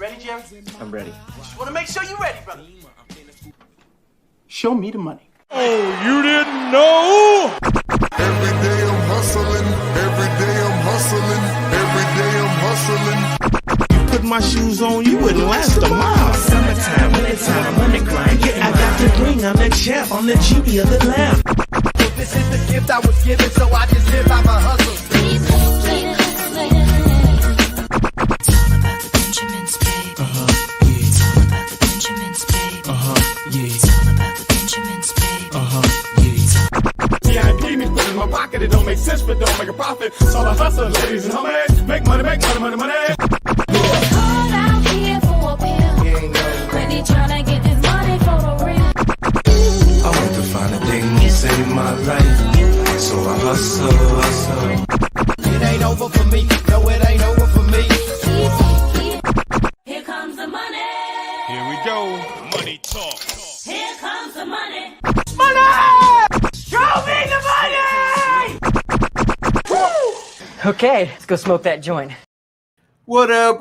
ready, Jerry? I'm ready. Just want to make sure you're ready, brother. Show me the money. Oh, you didn't know? Every day I'm hustling. Every day I'm hustling. Every day I'm hustling. You put my shoes on, you wouldn't last a mile. Summertime, wintertime, on the grind. Yeah, I got the ring, I'm the champ, I'm the genie of the lamp. This is the gift I was given, so I just live by my hustle. My pocket, it don't make sense, but don't make a profit. So I hustle, ladies and homies. Make money, money, money. Called out here for a pill. Crazy tryna get this money for a real. I want to find a thing to save my life, so I hustle. It ain't over for me, no, it ain't over for me. Here comes the money. Here we go. Money talk. Here comes the money. Show me the money! Okay, let's go smoke that joint. What up,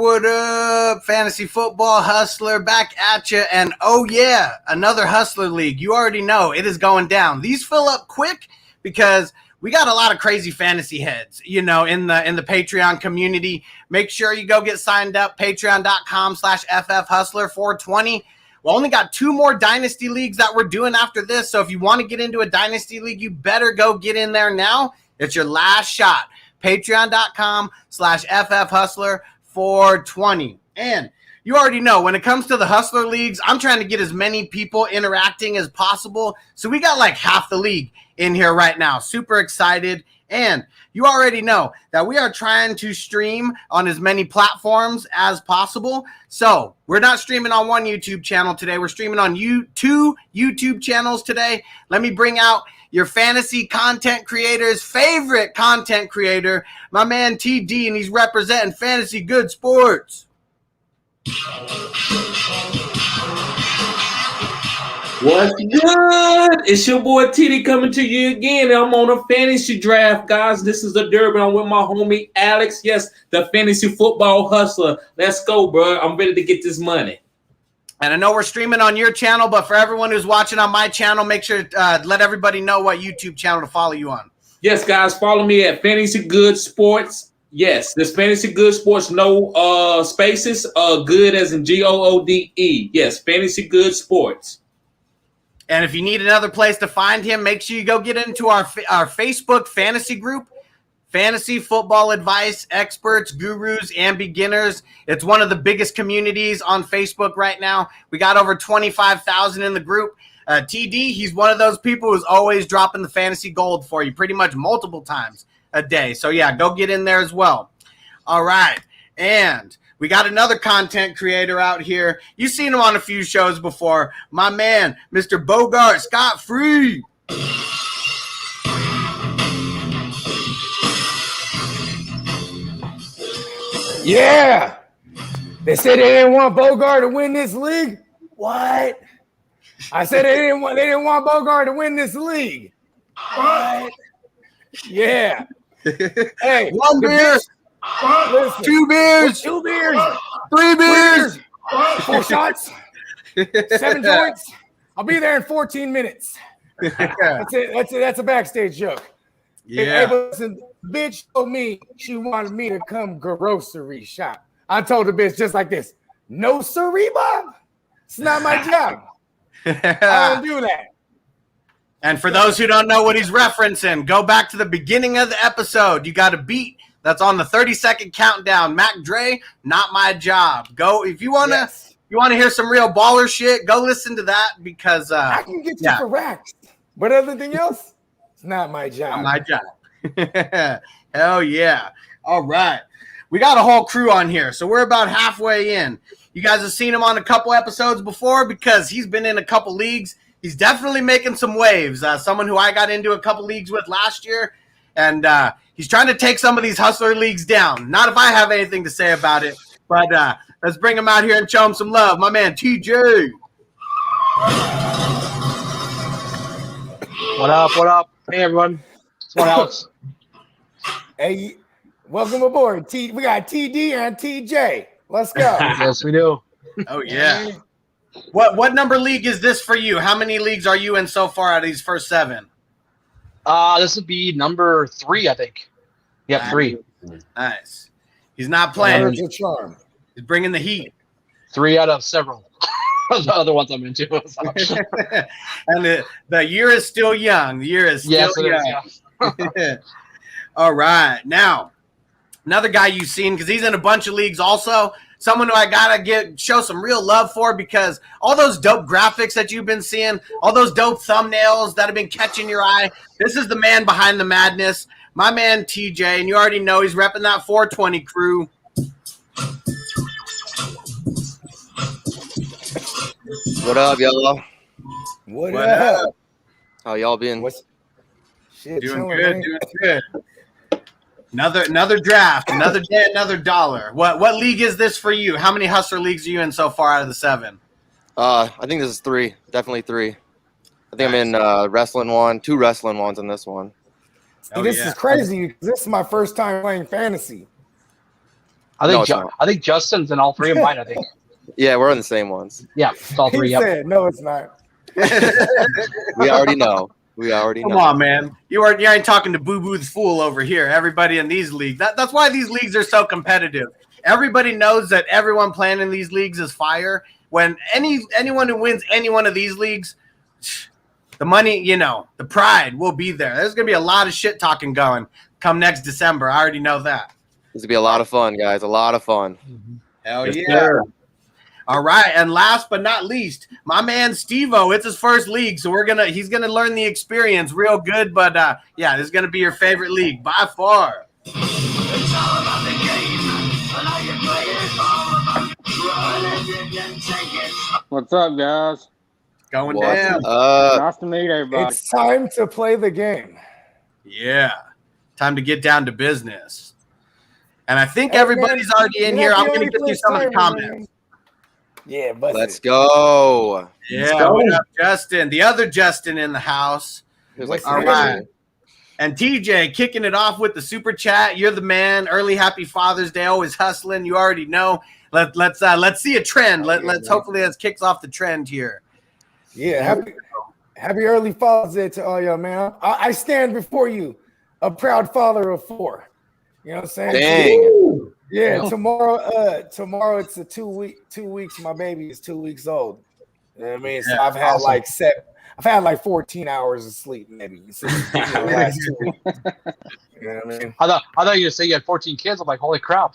Fantasy Football Hustler back at you. And oh yeah, another Hustler League. You already know it is going down. These fill up quick because we got a lot of crazy fantasy heads, in the Patreon community. Make sure you go get signed up, patreon.com/FFHustler420. We only got 2 more Dynasty Leagues that we're doing after this. So if you want to get into a Dynasty League, you better go get in there now. It's your last shot. Patreon.com/FFHustler420. And you already know when it comes to the Hustler Leagues, I'm trying to get as many people interacting as possible. So we got like half the league in here right now. Super excited. And you already know that we are trying to stream on as many platforms as possible. So we're not streaming on one YouTube channel today. We're streaming on 2 YouTube channels today. Let me bring out your fantasy content creator's favorite content creator, my man TD, and he's representing Fantasy Good Sports. What's good? It's your boy TD coming to you again. I'm on a fantasy draft, guys. This is the Durban. I'm with my homie Alex. Yes, the Fantasy Football Hustler. Let's go, bro. I'm ready to get this money. And I know we're streaming on your channel, but for everyone who's watching on my channel, make sure to let everybody know what YouTube channel to follow you on. Yes, guys, follow me at Fantasy Good Sports. Yes, this Fantasy Good Sports, no spaces. Good as in GOODE. Yes, Fantasy Good Sports. And if you need another place to find him, make sure you go get into our Facebook fantasy group, Fantasy Football Advice Experts, Gurus, and Beginners. It's one of the biggest communities on Facebook right now. We got over 25,000 in the group. TD, he's one of those people who's always dropping the fantasy gold for you pretty much multiple times a day. So, yeah, go get in there as well. All right. And we got another content creator out here. You've seen him on a few shows before. My man, Mr. Bogart Scott Free. Yeah. They said they didn't want Bogart to win this league. What? I said they didn't want Bogart to win this league. What? Yeah. Hey, 1 beer. Listen, 2 beers. 2 beers. 3 beers. 4 shots. 7 joints. I'll be there in 14 minutes. That's it. That's a backstage joke. Yeah. Hey, listen, bitch told me she wanted me to come grocery shop. I told the bitch just like this. No siree, Bob. It's not my job. I don't do that. And for those who don't know what he's referencing, go back to the beginning of the episode. You got a beat that's on the 30-second countdown. Mac Dre, not my job. Go if you wanna hear some real baller shit. Go listen to that because I can get you correct. But everything else, it's not my job. Not my job. Hell yeah! All right, we got a whole crew on here, so we're about halfway in. You guys have seen him on a couple episodes before because he's been in a couple leagues. He's definitely making some waves. Someone who I got into a couple leagues with last year, and he's trying to take some of these Hustler leagues down. Not if I have anything to say about it, but let's bring him out here and show him some love. My man, TJ. What up? What up? Hey, everyone. It's one Alex. Hey, welcome aboard. We got TD and TJ. Let's go. Yes, we do. Oh yeah. What number league is this for you? How many leagues are you in so far out of these first 7? This would be number 3, I think. Yep, 3. Nice. He's not playing. Words of charm. He's bringing the heat. 3 out of several. The other ones I'm into. And the year is still young. The year is still Yes, it young. is, yeah. All right. Now, another guy you've seen, because he's in a bunch of leagues also, someone who I got to show some real love for, because all those dope graphics that you've been seeing, all those dope thumbnails that have been catching your eye, this is the man behind the madness, my man TJ, and you already know he's repping that 420 crew. What up, y'all? What up? How y'all been? Shit, Doing chilling, good, man. doing good. Another draft, another day, another dollar. What league is this for you? How many Hustler leagues are you in so far out of the 7? I think this is 3. Definitely 3. I think I'm in wrestling 1, 2 wrestling ones in this one. See, this is crazy. This is my first time playing fantasy. I think Justin's in all 3 of mine, I think. Yeah, we're in the same ones. Yeah, it's all 3. He Yep. said, no, it's not. We already know. Come on, man. You ain't talking to Boo Boo's fool over here. Everybody in these leagues. That's why these leagues are so competitive. Everybody knows that everyone playing in these leagues is fire. When anyone who wins any one of these leagues, the money, the pride will be there. There's going to be a lot of shit talking going come next December. I already know that. This will be a lot of fun, guys. A lot of fun. Hell yeah. Sir. All right, and last but not least, my man Steve-O. It's his first league, so he's gonna learn the experience real good. But yeah, this is gonna be your favorite league by far. It's all about the game. When all you play is all about run it and take it. What's up, guys? Going down. Nice to meet everybody. It's time to play the game. Yeah, time to get down to business. And I think everybody's already in here. I'm gonna get you some of the comments. Yeah, but let's go. Yeah, what up, Justin? The other Justin in the house. All right. And TJ kicking it off with the super chat. You're the man. Early happy Father's Day. Always hustling. You already know. Let's see a trend. Let's hopefully that kicks off the trend here. Yeah, happy early Father's Day to all y'all, man. I stand before you, a proud father of 4. You know what I'm saying? Dang. Yeah, tomorrow it's a 2 weeks. My baby is 2 weeks old. You know what I mean? So I've had like 14 hours of sleep, maybe. Since, the last 2 weeks. You know what I mean? I thought you were going to say you had 14 kids. I'm like, holy crap.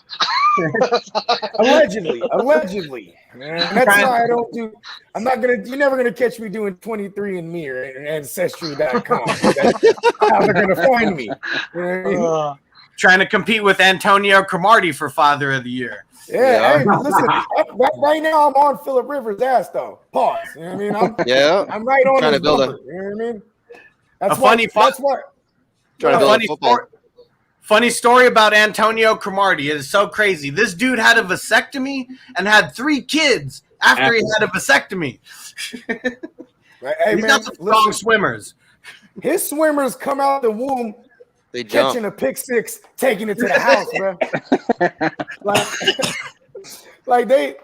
Allegedly. And that's why I don't do. You're never gonna catch me doing 23andMe or Ancestry.com. That's how they're gonna find me. You know what I mean? Trying to compete with Antonio Cromartie for Father of the Year. Yeah. Hey, listen, right now I'm on Phillip Rivers' ass though. Pause. You know what I mean? I'm right on trying his to build number. You know what I mean? That's funny story about Antonio Cromartie. It is so crazy. This dude had a vasectomy and had 3 kids after he had a vasectomy. Right. Hey, He's got some strong swimmers. His swimmers come out the womb. They jump. Catching a pick 6, taking it to the house, bro. like they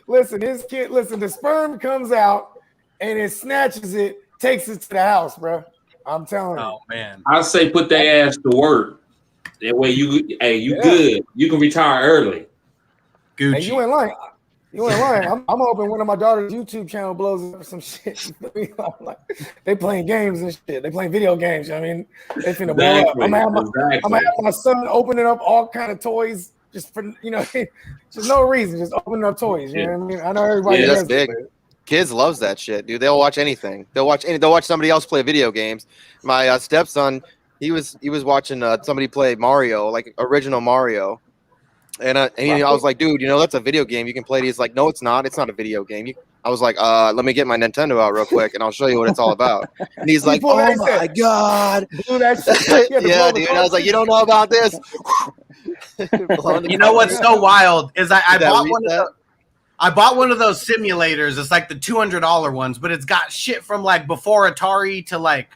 listen. The sperm comes out and it snatches it, takes it to the house, bro. I'm telling you. Oh man, I say put their ass to work. That way you good. You can retire early. Gucci. Hey, you ain't lying. I'm hoping one of my daughter's YouTube channel blows up or some shit. They playing games and shit. They playing video games. You know what I mean, they finna blow up. I'm gonna have my son opening up all kind of toys just for just no reason, just opening up toys. You know what I mean? I know everybody. That's big. Kids loves that shit, dude. They'll watch anything. They'll watch somebody else play video games. My stepson, he was watching somebody play Mario, like original Mario. And I was like, dude, that's a video game. You can play it. He's like, no, it's not. It's not a video game. I was like, let me get my Nintendo out real quick, and I'll show you what it's all about. And he's like, oh, my God. Yeah, dude. I was like, you don't know about this? You know what's so wild is I bought one of those simulators. It's like the $200 ones, but it's got shit from like before Atari to like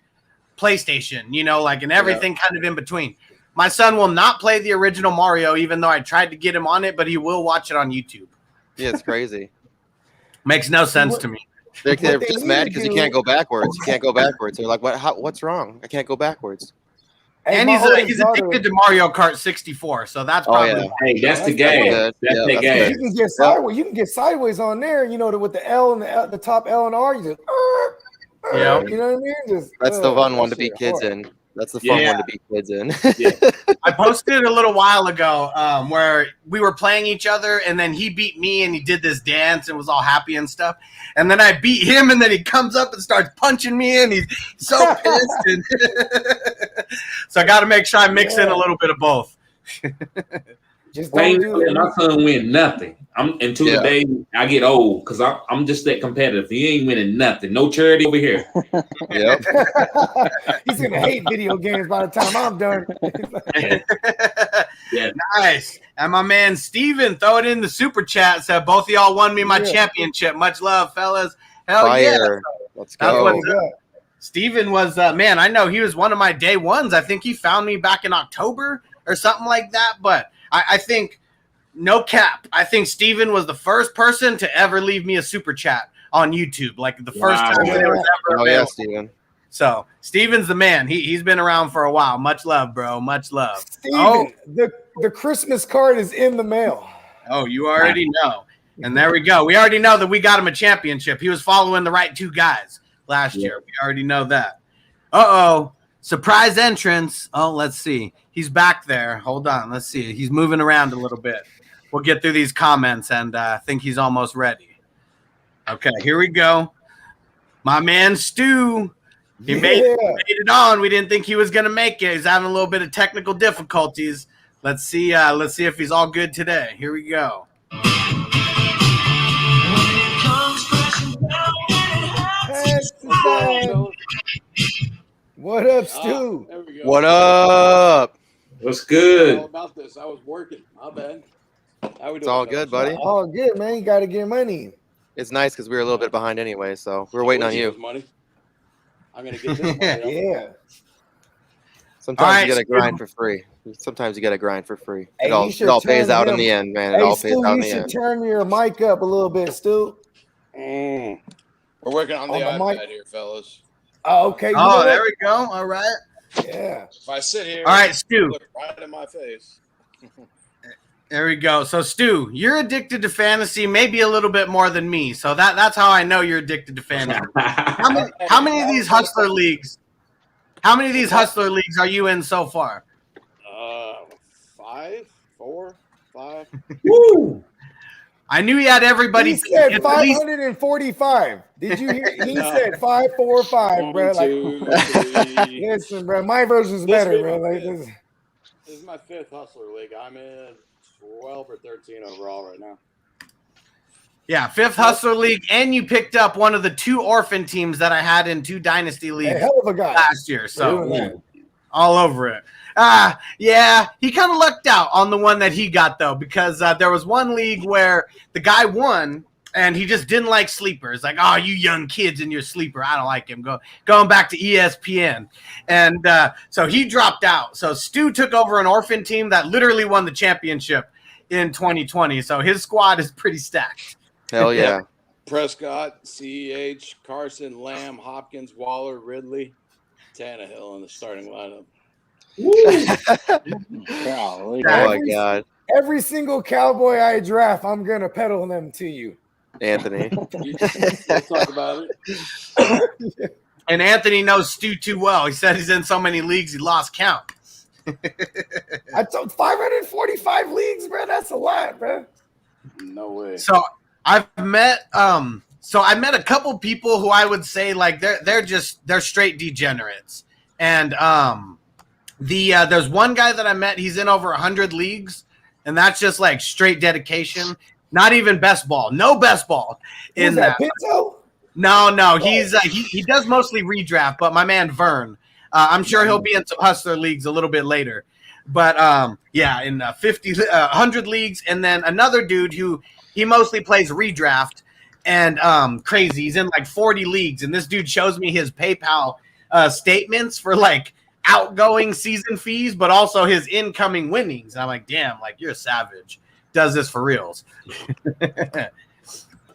PlayStation, and everything kind of in between. My son will not play the original Mario, even though I tried to get him on it, but he will watch it on YouTube. Yeah, it's crazy. Makes no sense to me. They're just mad because you can't go backwards. You can't go backwards. They're like, what's wrong? I can't go backwards. Hey, and he's addicted to Mario Kart 64, so that's probably Hey, that's the game. That's the game. You can get sideways. You can get sideways on there. You know, with the L and the top L and R. You just, yeah. You know what I mean? Just, that's the fun one to beat kids in. That's the fun one to beat kids in. I posted a little while ago where we were playing each other, and then he beat me, and he did this dance and was all happy and stuff. And then I beat him, and then he comes up and starts punching me, and he's so pissed. And so I got to make sure I mix in a little bit of both. Just my son win nothing. Until the day I get old, because I'm just that competitive. He ain't winning nothing. No charity over here. Yep. He's gonna hate video games by the time I'm done. Yeah. Nice. And my man Steven, throw it in the super chat. Said both of y'all won me my championship. Much love, fellas. Hell Fire. Yeah. Let's go. Steven was man, I know he was one of my day ones. I think he found me back in October or something like that. But I think, no cap, I think Steven was the first person to ever leave me a super chat on YouTube. Like the first time that it was ever available. Yeah, Steven. So Steven's the man. He's been around for a while. Much love, bro. Much love. Steven, the Christmas card is in the mail. Oh, you already know. And there we go. We already know that we got him a championship. He was following the right two guys last year. We already know that. Uh-oh. Surprise entrance. Oh, let's see. He's back there. Hold on. Let's see. He's moving around a little bit. We'll get through these comments, and I think he's almost ready. Okay, here we go. My man Stu. He made it on. We didn't think he was going to make it. He's having a little bit of technical difficulties. Let's see if he's all good today. Here we go. What up, Stu? There we go. What up? What's good? All about this. I was working. My bad. How we doing? It's all good, buddy. All good, man. You got to get money. It's nice because we were a little bit behind anyway, so we're waiting on you. Money. I'm gonna get this money. Yeah. Sometimes you gotta grind for free. Sometimes you gotta grind for free. Hey, It all pays out in the end, man. It all pays out in the end. You should turn your mic up a little bit, Stu. We're working on the iPad here, fellas. Oh, okay. Oh, there we go. All right. Yeah. If I sit here, all right, Stu. Look right in my face. There we go. So, Stu, you're addicted to fantasy, maybe a little bit more than me. So that's how I know you're addicted to fantasy. How many of these hustler leagues? How many of these hustler leagues are you in so far? 5, 4, 5. Woo! I knew he had everybody. He said 545. Did you hear? He said 545, bro. Like, listen, bro, my version's better, bro. Like, this is my 5th hustler league. I'm in 12 or 13 overall right now. Yeah, 5th hustler league, and you picked up one of the 2 orphan teams that I had in 2 dynasty leagues hell of a guy last year. So all over it. Yeah, he kind of lucked out on the one that he got, though, because there was one league where the guy won, and he just didn't like sleepers. Like, oh, you young kids in your sleeper. I don't like him. Going back to ESPN. And so he dropped out. So Stu took over an orphan team that literally won the championship in 2020. So his squad is pretty stacked. Hell yeah. Prescott, CEH, Carson, Lamb, Hopkins, Waller, Ridley, Tannehill in the starting lineup. Oh my God. Every single Cowboy I draft, I'm going to peddle them to you. Anthony. Let's talk about it. And Anthony knows Stu too well. He said he's in so many leagues he lost count. I told 545 leagues, bro. That's a lot, bro. No way. So I've met I met a couple people who I would say like they're straight degenerates. And there's one guy that I met, he's in over 100 leagues, and that's just like straight dedication. Not even best ball. No best ball in that. Pinto? No. He's he does mostly redraft, but my man Vern, I'm sure he'll be in some hustler leagues a little bit later. But in 100 leagues, and then another dude who he mostly plays redraft and crazy. He's in like 40 leagues, and this dude shows me his PayPal statements for like outgoing season fees, but also his incoming winnings. And I'm like, damn, like you're a savage. Does this for reals.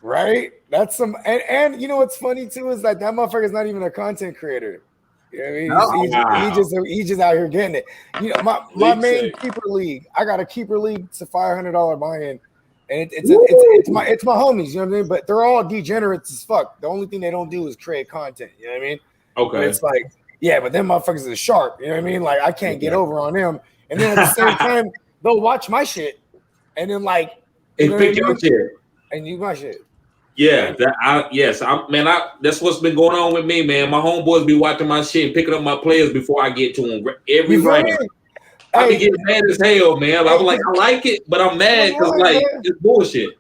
Right? That's some and you know what's funny too is that motherfucker's not even a content creator. You know what I mean? He's just out here getting it. You know, my main keeper league, I got a keeper league. It's a $500 buy-in, and it's my homies. You know what I mean? But they're all degenerates as fuck. The only thing they don't do is create content. You know what I mean? Okay. But it's like, yeah, but them motherfuckers are sharp. You know what I mean? Like I can't get over on them. And then at the same time, they'll watch my shit, and then like and pick your shit and use my shit. Yeah, that's what's been going on with me, man. My homeboys be watching my shit and picking up my players before I get to them every round. I be getting mad as hell, man. I'm like, I like it, but I'm mad because like it's bullshit.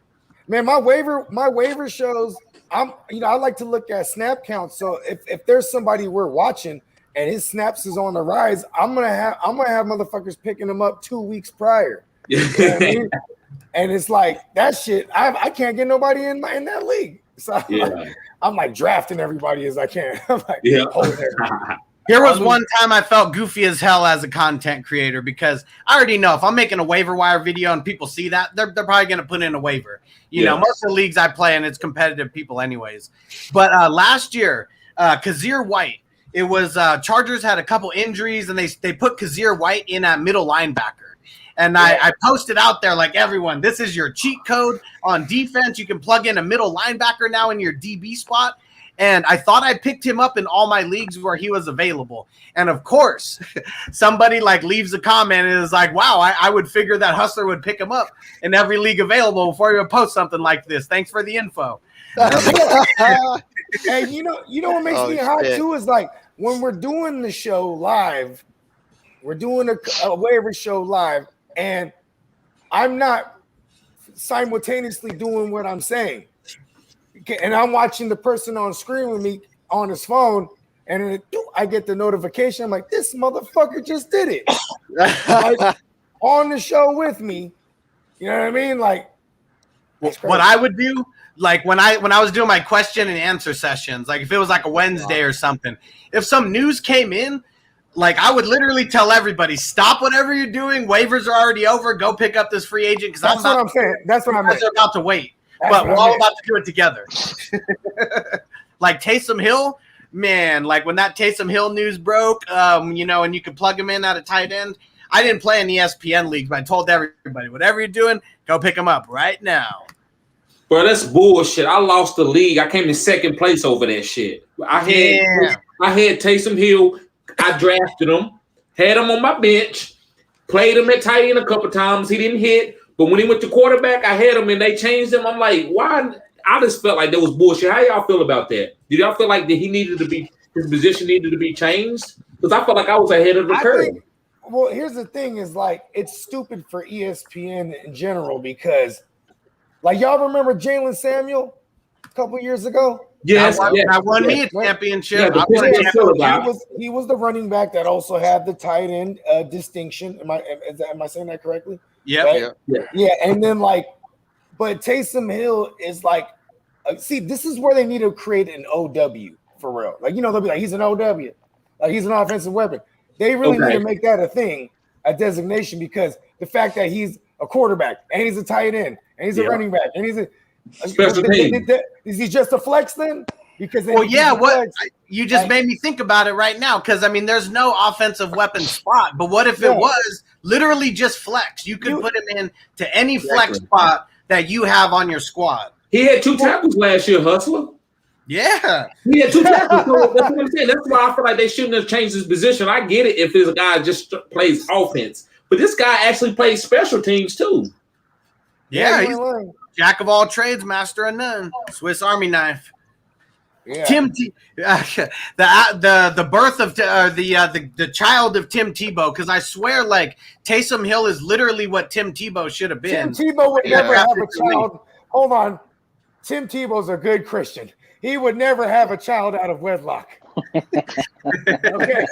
Man, my waiver shows. I like to look at snap counts. So if there's somebody we're watching and his snaps is on the rise, I'm gonna have motherfuckers picking them up 2 weeks prior. You know what I mean? And it's like that shit. I can't get nobody in that league. So I'm like drafting everybody as I can. I'm like, Here was one time I felt goofy as hell as a content creator because I already know if I'm making a waiver wire video and people see that, they're probably going to put in a waiver. You know, most of the leagues I play in, it's competitive people anyways. But last year, Kazir White, it was Chargers had a couple injuries and they put Kazir White in at middle linebacker. And I posted out there like, everyone, this is your cheat code on defense. You can plug in a middle linebacker now in your DB spot. And I thought I picked him up in all my leagues where he was available. And of course, somebody like leaves a comment and is like, wow, I would figure that Hustler would pick him up in every league available before he would post something like this. Thanks for the info. Hey, you know what makes me hot too is like when we're doing the show live, we're doing a waiver show live. And I'm not simultaneously doing what I'm saying. And I'm watching the person on screen with me on his phone, and I get the notification. I'm like, this motherfucker just did it. Like, on the show with me. You know what I mean? Like, what I would do, like when I was doing my question and answer sessions, like if it was like a Wednesday or something, if some news came in, like I would literally tell everybody, stop whatever you're doing. Waivers are already over. Go pick up this free agent because that's what I'm saying. That's what I'm about to wait. But we're all about to do it together. Like Taysom Hill, man. Like when that Taysom Hill news broke, and you could plug him in at a tight end. I didn't play in the ESPN league, but I told everybody, whatever you're doing, go pick him up right now. Bro, that's bullshit. I lost the league. I came in second place over that shit. I had Taysom Hill. I drafted him, had him on my bench, played him at tight end a couple times. He didn't hit, but when he went to quarterback, I had him and they changed him. I'm like, why? I just felt like that was bullshit. How y'all feel about that? Did y'all feel like his position needed to be changed? Because I felt like I was ahead of the curve. Well, here's the thing: is like it's stupid for ESPN in general because, like, y'all remember Jalen Samuel a couple years ago? Yes, I won me a championship. He was the running back that also had the tight end distinction. Am I saying that correctly? Yeah. Right? Yeah. And then but Taysom Hill is like, see, this is where they need to create an OW for real. Like, they'll be like, he's an OW, like he's an offensive weapon. They really need to make that a thing, a designation, because the fact that he's a quarterback and he's a tight end and he's a running back and he's special team. Is he just a flex then? Because you just made me think about it right now. Because there's no offensive weapon spot. But what if it was literally just flex? You could put him in to any flex spot that you have on your squad. He had 2 tackles last year, Hustler. Yeah, he had 2 tackles. So that's what I'm saying. That's why I feel like they shouldn't have changed his position. I get it if this guy just plays offense, but this guy actually plays special teams too. Yeah, he's jack of all trades, master of none. Swiss Army knife. Yeah. The birth of the child of Tim Tebow, because I swear, like Taysom Hill is literally what Tim Tebow should have been. Tim Tebow would never have a child. Hold on, Tim Tebow's a good Christian. He would never have a child out of wedlock. Okay.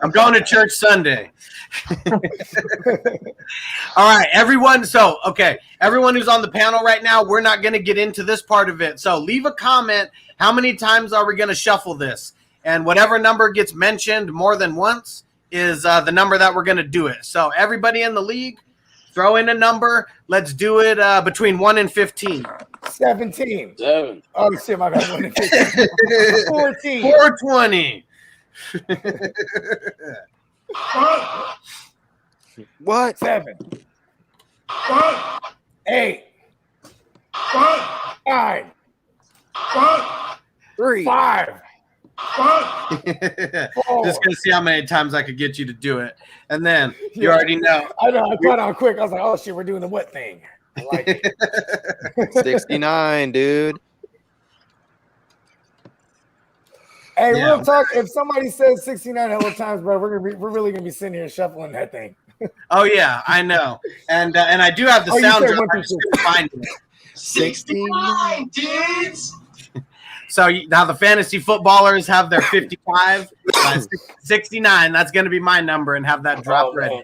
I'm going to church Sunday. All right, everyone. So, everyone who's on the panel right now, we're not going to get into this part of it. So leave a comment. How many times are we going to shuffle this? and whatever number gets mentioned more than once is the number that we're going to do it. So everybody in the league, throw in a number. Let's do it between 1 and 15. 17. 7. Oh shit, my bad. 1 and 15. 14. 420. What? 7. 8. 9. 3. 5. Just gonna see how many times I could get you to do it, and then you already know. I know. I caught on quick. I was like, "Oh shit, we're doing the what thing?" I like it. 69, dude. Hey, real talk. If somebody says 69 hella times, bro, we're really gonna be sitting here shuffling that thing. Oh yeah, I know, and I do have the Oh, you sound said drop. 1 I just couldn't find it. 69, dudes. So now the fantasy footballers have their 55, 69. That's going to be my number, and have that drop ready.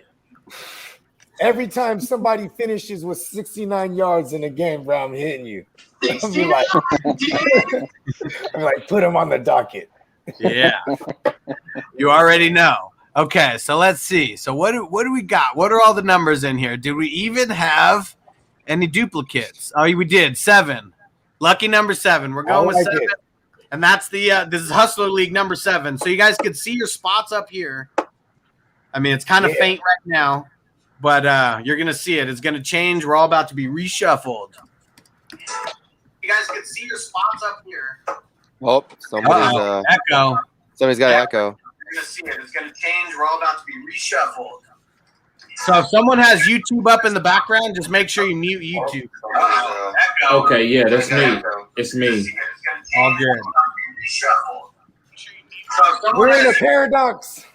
Every time somebody finishes with 69 yards in a game, bro, I'm hitting you. I'm like, put him on the docket. Yeah, you already know. Okay, so let's see. So what do we got? What are all the numbers in here? Did we even have any duplicates? Oh, we did. 7. Lucky number 7. We're going with 7. And that's the this is Hustler League number 7. So you guys can see your spots up here. I mean, it's kind of faint right now, but you're gonna see it. It's gonna change. We're all about to be reshuffled. You guys can see your spots up here. Oh, somebody's echo. Somebody's got an echo. You're gonna see it. It's gonna change. We're all about to be reshuffled. So if someone has YouTube up in the background, just make sure you mute YouTube. Okay, yeah, that's me. It's me. All good. We're in a paradox.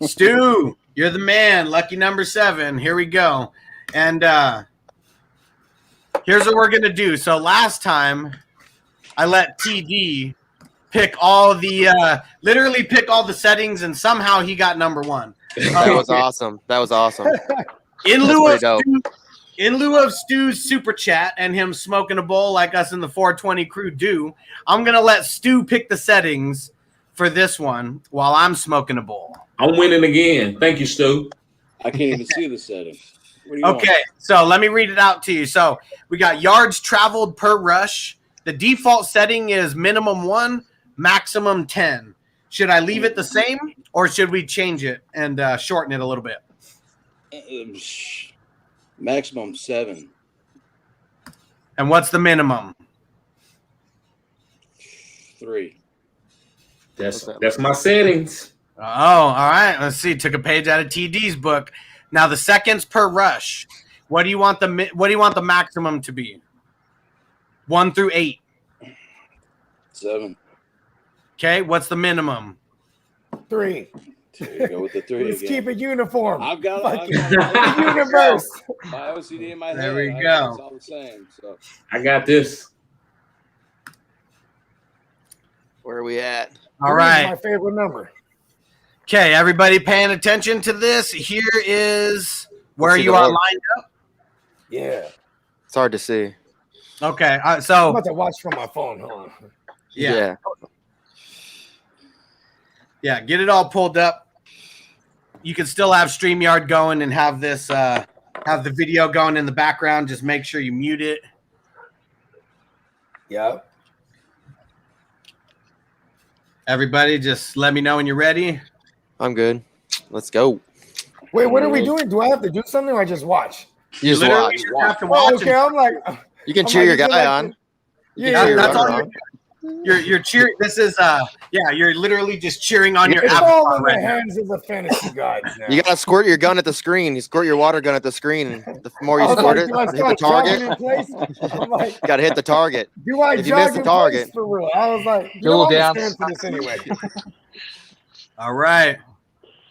Stu, you're the man. Lucky number 7. Here we go. And here's what we're going to do. So last time, I let TD pick all the literally pick all the settings, and somehow he got number 1. That was awesome. That was awesome. In lieu of Stu's super chat and him smoking a bowl like us in the 420 crew do, I'm going to let Stu pick the settings for this one while I'm smoking a bowl. I'm winning again. Thank you, Stu. I can't even see the settings. Okay, so let me read it out to you. So we got yards traveled per rush. The default setting is minimum 1, maximum 10. Should I leave it the same, or should we change it and shorten it a little bit? Maximum 7. And what's the minimum? 3. That's my settings. Oh, all right. Let's see. Took a page out of TD's book. Now the seconds per rush. What do you want the maximum to be? 1 through 8. 7. Okay. What's the minimum? 3. Go with the 3. Let's keep it uniform. I've got the universe. My OCD in my head. There we It's go. all the same. So I got this. Where are we at? All right. My favorite number. Okay, everybody paying attention to this. Here is where you are lined up. Yeah. It's hard to see. Okay, I'm so about to watch from my phone. Hold on. yeah, get it all pulled up. You can still have StreamYard going and have this have the video going in the background. Just make sure you mute it. Yep. Everybody, just let me know when you're ready. I'm good. Let's go. Wait, what are we doing? Do I have to do something, or I just watch? You just Literally, watch. you have to Oh, watch. okay, I'm like, You can I'm cheer like, your is it guy like on. Yeah, That's all on. you're cheering. This is you're literally just cheering on your it's all avatar in right the now. hands of the fantasy gods now. You gotta squirt your gun at the screen. You squirt your water gun at the screen. The more you I was squirt like, it, do I hit the start jogging target. in place? I'm like, You gotta hit the target. do I If you miss jog the in target. place for real? I was like, you Go know, I'm down. gonna stand for this anyway. All right,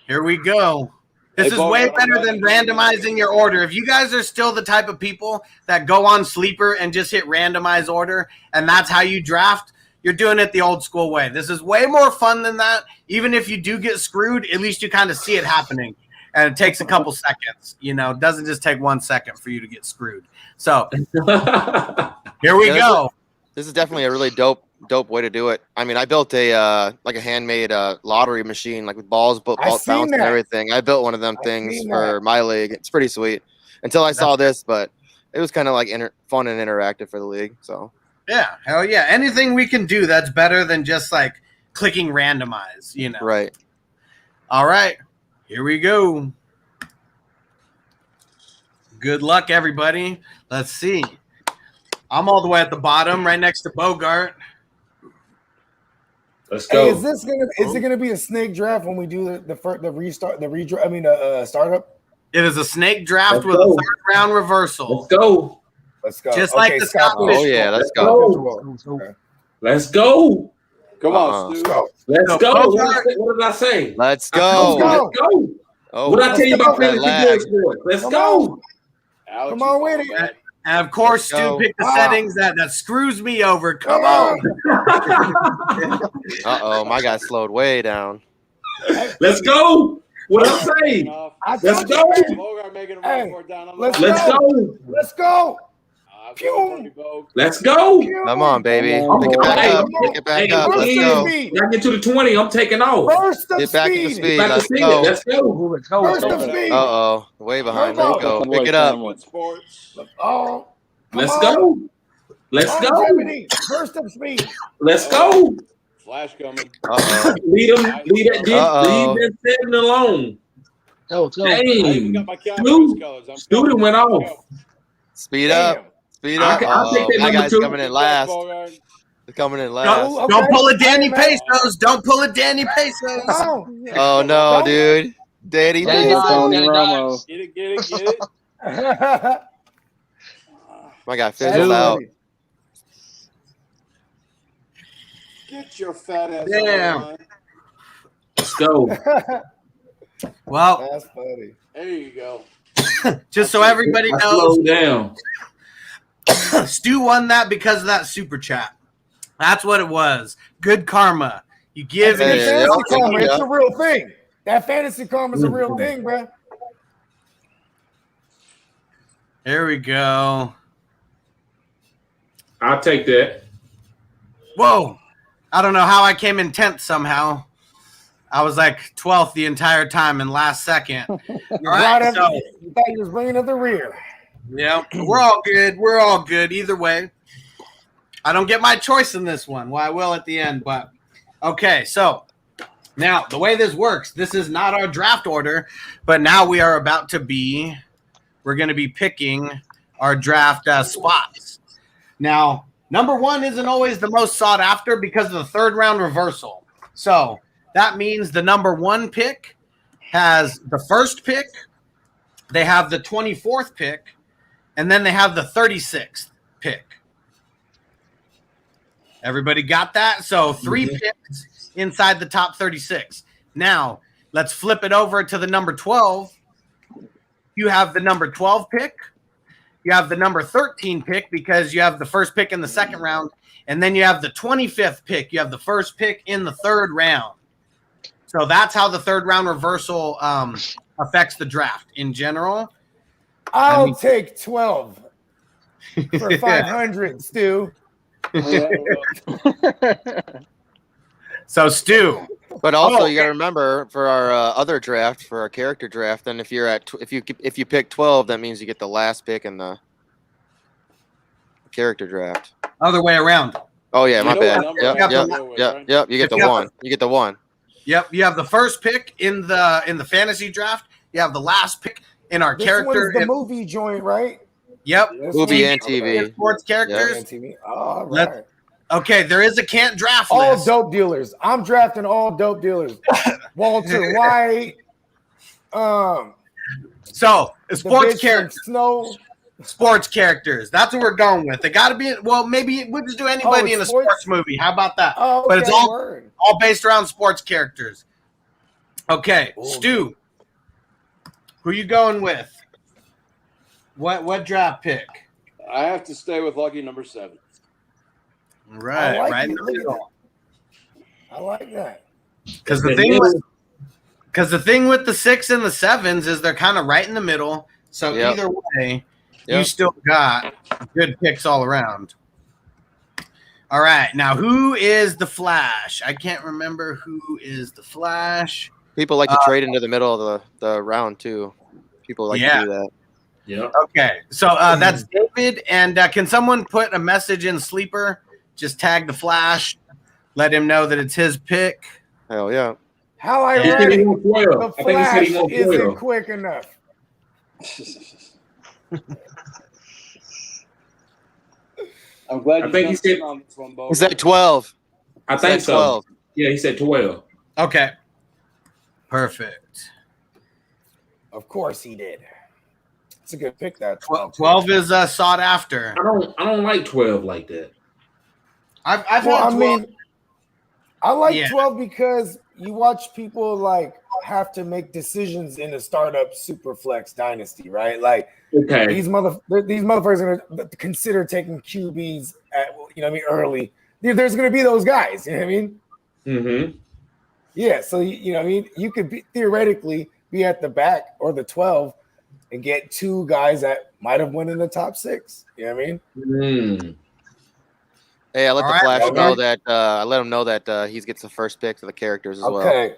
here we go. This Hey, is Bo, way I better don't than know. randomizing your order. If you guys are still the type of people that go on Sleeper and just hit randomize order, and that's how you draft, you're doing it the old school way. This is way more fun than that. Even if you do get screwed, at least you kind of see it happening. And it takes a couple seconds. You know, it doesn't just take 1 second for you to get screwed. So here we Yeah, go. This is definitely a really dope dope way to do it. I mean, I built a like a handmade lottery machine, like with balls, bounce and everything. I built one of them things for my league. It's pretty sweet. Until I saw this, but it was kind of like fun and interactive for the league. So yeah, hell yeah. Anything we can do that's better than just like clicking randomize, you know. Right. All right. Here we go. Good luck, everybody. Let's see. I'm all the way at the bottom, right next to Bogart. Let's go. Hey, is it gonna be a snake draft when we do the startup? It is a snake draft with a third round reversal. Let's go. Just like the Scott Fish. Oh yeah, let's go. Let's go. Come on, Stu. Let's go. What did I say? Let's go. Let's go. Oh, what did I tell you about fantasy boys? Let's go. Come on with it. And of course, Stu picked the settings that screws me over. Come on. Uh-oh, my guy slowed way down. Let's go. What I say? Let's go. Let's go. Let's go. Let's go. Come on, baby. Pick it back up. Pick it back up. Let's go. When I get to the 20, I'm taking off. Get back to speed. Let's go. Let's go. Burst of speed. Uh-oh. Way behind. Let's go. Pick it up. Oh. Let's go. Let's go. Burst of speed. Let's go. Flash coming. Uh-oh. Lead that 7 alone. Go. Dang. Student went off. Speed up. Speed up. I'll take that My number guy's 2. coming in last. Coming in last. Don't pull a Danny Pesos. Don't pull a Danny Pesos. Oh no, dude. Danny Pesos. Get it. My guy fizzled out. Get your fat ass Damn. Let's go. Well, that's funny. There you go. Just so everybody knows, Slow down. Stu won that because of that super chat. That's what it was. Good karma. You give That it. fantasy karma, it's a real thing. That fantasy karma is a real thing, bro. There we go. I'll take that. Whoa. I don't know how I came in 10th somehow. I was like 12th the entire time and last second. All right, so, you thought you was bringing up the rear. yeah, we're all good. We're all good either way. I don't get my choice in this one. Well, I will at the end, but okay. So now the way this works, this is not our draft order, but now we are about to be, we're going to be picking our draft spots. Now, number 1 isn't always the most sought after because of the third round reversal. So that means the number 1 pick has the first pick, they have the 24th pick, and then they have the 36th pick. Everybody got that? So 3 picks inside the top 36. Now, let's flip it over to the number 12. You have the number 12 pick. You have the number 13 pick because you have the first pick in the second round. And then you have the 25th pick. You have the first pick in the third round. So that's how the third round reversal affects the draft in general. I'll take 12 for 500, Stu. So, Stu. But also, you got to remember for our other draft, for our character draft, then if you're at if you pick 12, that means you get the last pick in the character draft. Other way around. Oh yeah, my bad. Yep. You get the Yep. 1. You get the 1. Yep. You have the first pick in the fantasy draft. You have the last pick in our This character. one's the movie joint, right? Yep. Movie and TV. Sports characters. And TV. All right. Okay, there is a can't draft All list. dope dealers. I'm drafting all dope dealers. Walter White. So sports bitch characters. from Snow. Sports characters. That's what we're going with. They got to be. Well, maybe we'll just do anybody in a sports movie. How about that? Oh, But it's okay, all word. based around sports characters. Okay, Stu. Who you going with? What draft pick? I have to stay with lucky number 7. Right, I like right in it. the Look at middle. I like that. Because the thing with the 6 and the 7s is they're kind of right in the middle. So Yep. either way, you Yep. still got good picks all around. All right. Now, who is the Flash? I can't remember who is the Flash. People like to trade into the middle of the round too. People like to do that. Yeah. Okay. So that's David. And can someone put a message in Sleeper? Just tag the Flash. Let him know that it's his pick. Hell yeah. How ironic. The I think he said he Flash won't isn't 12. quick enough. I'm glad. I think he said. He said 12. I think so. 12. Yeah, he said 12. Okay. Perfect. Of course he did. It's a good pick. That 12 is sought after. I don't like 12 like that. I've Well, had 12. I mean, I like Yeah. 12 because you watch people like have to make decisions in a startup super flex dynasty, right? Like Okay. these motherfuckers are gonna consider taking QBs at early. There's gonna be those guys, you know what I mean? Mm-hmm. Yeah, so you know what I mean, you could theoretically be at the back or the 12 and get two guys that might have won in the top 6. You know what I mean? Mm. Hey, I let All the Flash right, know that I let him know that he gets the first pick for the characters as well. Okay.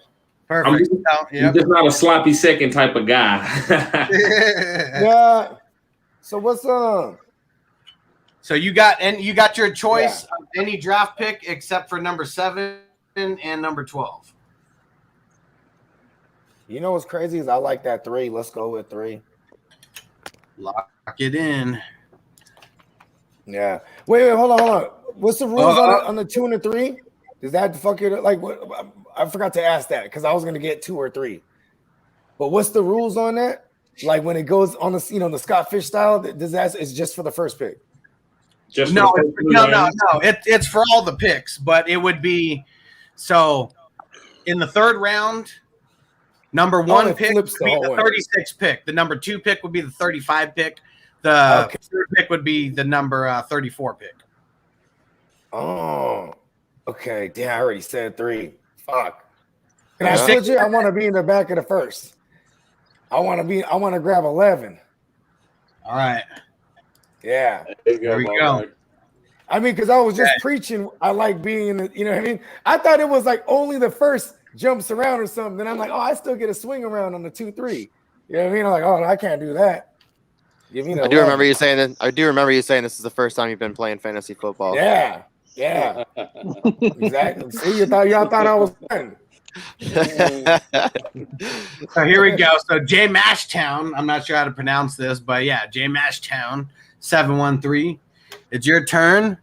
Perfect. I'm just not a sloppy second type of guy. Yeah. So what's So you got your choice of any draft pick except for number 7 and number 12. You know what's crazy is I like that 3. Let's go with 3. Lock it in. Yeah. Wait, hold on. What's the rules on the 2 and the 3? Does that fuck it like what? I forgot to ask that because I was gonna get 2 or 3. But what's the rules on that? Like when it goes on the the Scott Fish style, does that is just for the first pick? Just No. It's for all the picks, but it would be so in the 3rd round. Number 1 it pick would flips the be whole the way. 36 pick. The number 2 pick would be the 35 pick. The 3rd pick would be the number 34 pick. Oh, okay. Damn, I already said 3. Fuck. Can I switch it? I want to be in the back of the first. I want to grab 11. All right. Yeah. There we go. I mean, because I was just preaching. I like being in the, you know what I mean? I thought it was like only the first jumps around or something. Then I'm like, oh, I still get a swing around on the 2-3. You know what I mean? I'm like, oh, I can't do that. Give me the I do remember you saying that. I do remember you saying this is the first time you've been playing fantasy football. Yeah. Exactly. See, y'all thought I was fun. So here we go. So J Mashtown, I'm not sure how to pronounce this, but yeah, J Mashtown 713. It's your turn.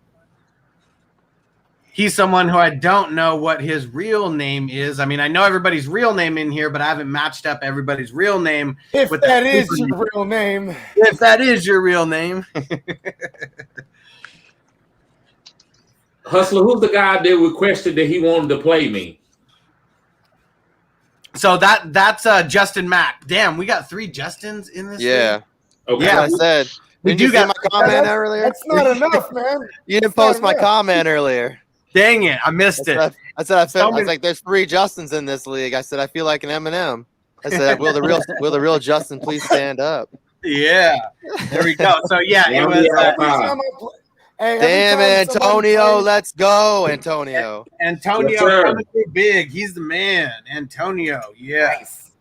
He's someone who I don't know what his real name is. I mean, I know everybody's real name in here, but I haven't matched up everybody's real name. If with that is your real name. If that is your real name. Hustler, who's the guy that requested that he wanted to play me? So that's Justin Mack. Damn, we got 3 Justins in this. Yeah. Thing? Okay. Yeah, I said. Didn't you see my comment earlier? That's not enough, man. You didn't post my comment earlier. Dang it, I missed it. I was like, there's 3 Justins in this league. I said, I feel like an Eminem. I said, will the real Justin please stand up? Yeah. There we go. So yeah, it was damn, Antonio, let's go, Antonio. Antonio coming through big. He's the man. Antonio, yeah. Nice.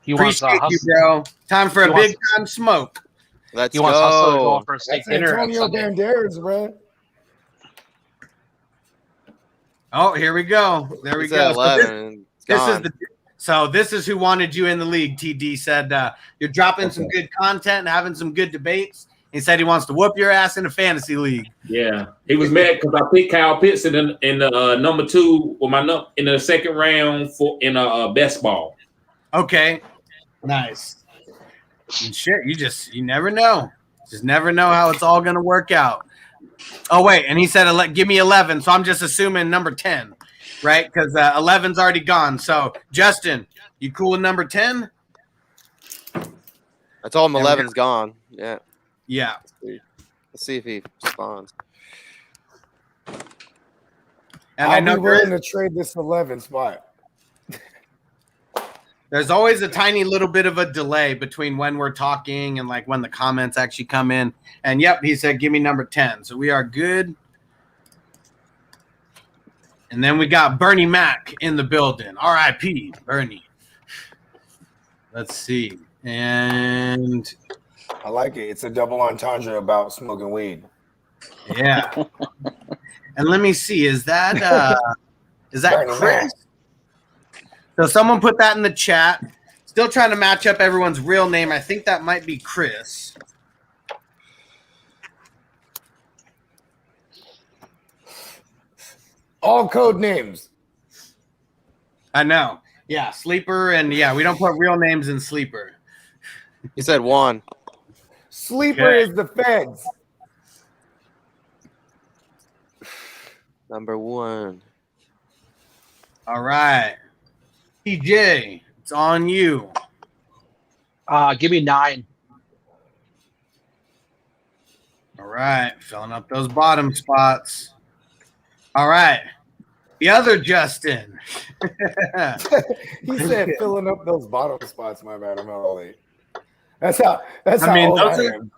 Appreciate you, bro. Time for a big time smoke. Let's wants Hustler to go go. out for a steak That's dinner. Antonio Banderas, bro. Oh, here we go. There we It's go. at 11. This is who wanted you in the league. TD said you're dropping some good content and having some good debates. He said he wants to whoop your ass in a fantasy league. Yeah, he was mad because I picked Kyle Pitts in the number 2 with in the 2nd round in a best ball. Okay, nice. And shit, you never know. Just never know how it's all gonna work out. Oh wait, and he said give me 11, so I'm just assuming number 10, right? Because 11's already gone. So Justin, you cool with number 10? I told him 11's gone. Yeah. Yeah. Let's see if he responds. And I'll be willing to trade this 11 spot. There's always a tiny little bit of a delay between when we're talking and like when the comments actually come in. And yep, he said, give me number 10. So we are good. And then we got Bernie Mac in the building. R.I.P. Bernie. Let's see. And I like it. It's a double entendre about smoking weed. yeah. And let me see. Is that Chris? So someone put that in the chat. Still trying to match up everyone's real name. I think that might be Chris. All code names. I know. Yeah, Sleeper, and yeah, we don't put real names in Sleeper. He said Juan. Sleeper is the feds. Number 1. All right. TJ, it's on you. Give me 9. All right, filling up those bottom spots. All right. The other Justin. He said filling up those bottom spots. My bad. I'm all late. That's how those I am.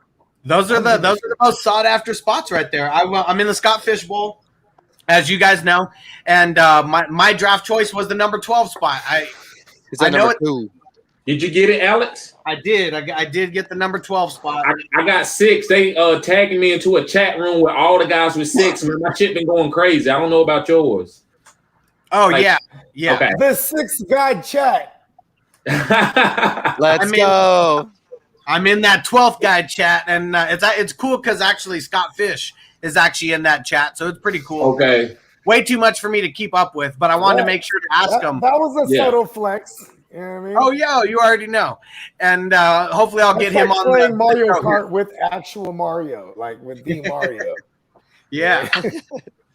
Those are the most sought after spots right there. I'm in the Scott Fish Bowl, as you guys know, and my draft choice was the number 12 spot. I know it. 2. Did you get it, Alex? I did. I did get the number 12 spot. I got 6. They tagging me into a chat room with all the guys with 6. Man, my shit been going crazy. I don't know about yours. Oh, yeah. Okay. The 6th guy chat. Let's go. I'm in that 12th guy chat, and it's cool because actually Scott Fish is actually in that chat, so it's pretty cool. Okay. Way too much for me to keep up with, but I wanted to make sure to ask him. That was a subtle flex. You know what I mean? Oh, yeah, you already know. And hopefully I'll get him on playing Mario Kart with actual Mario, like with the Mario. Yeah.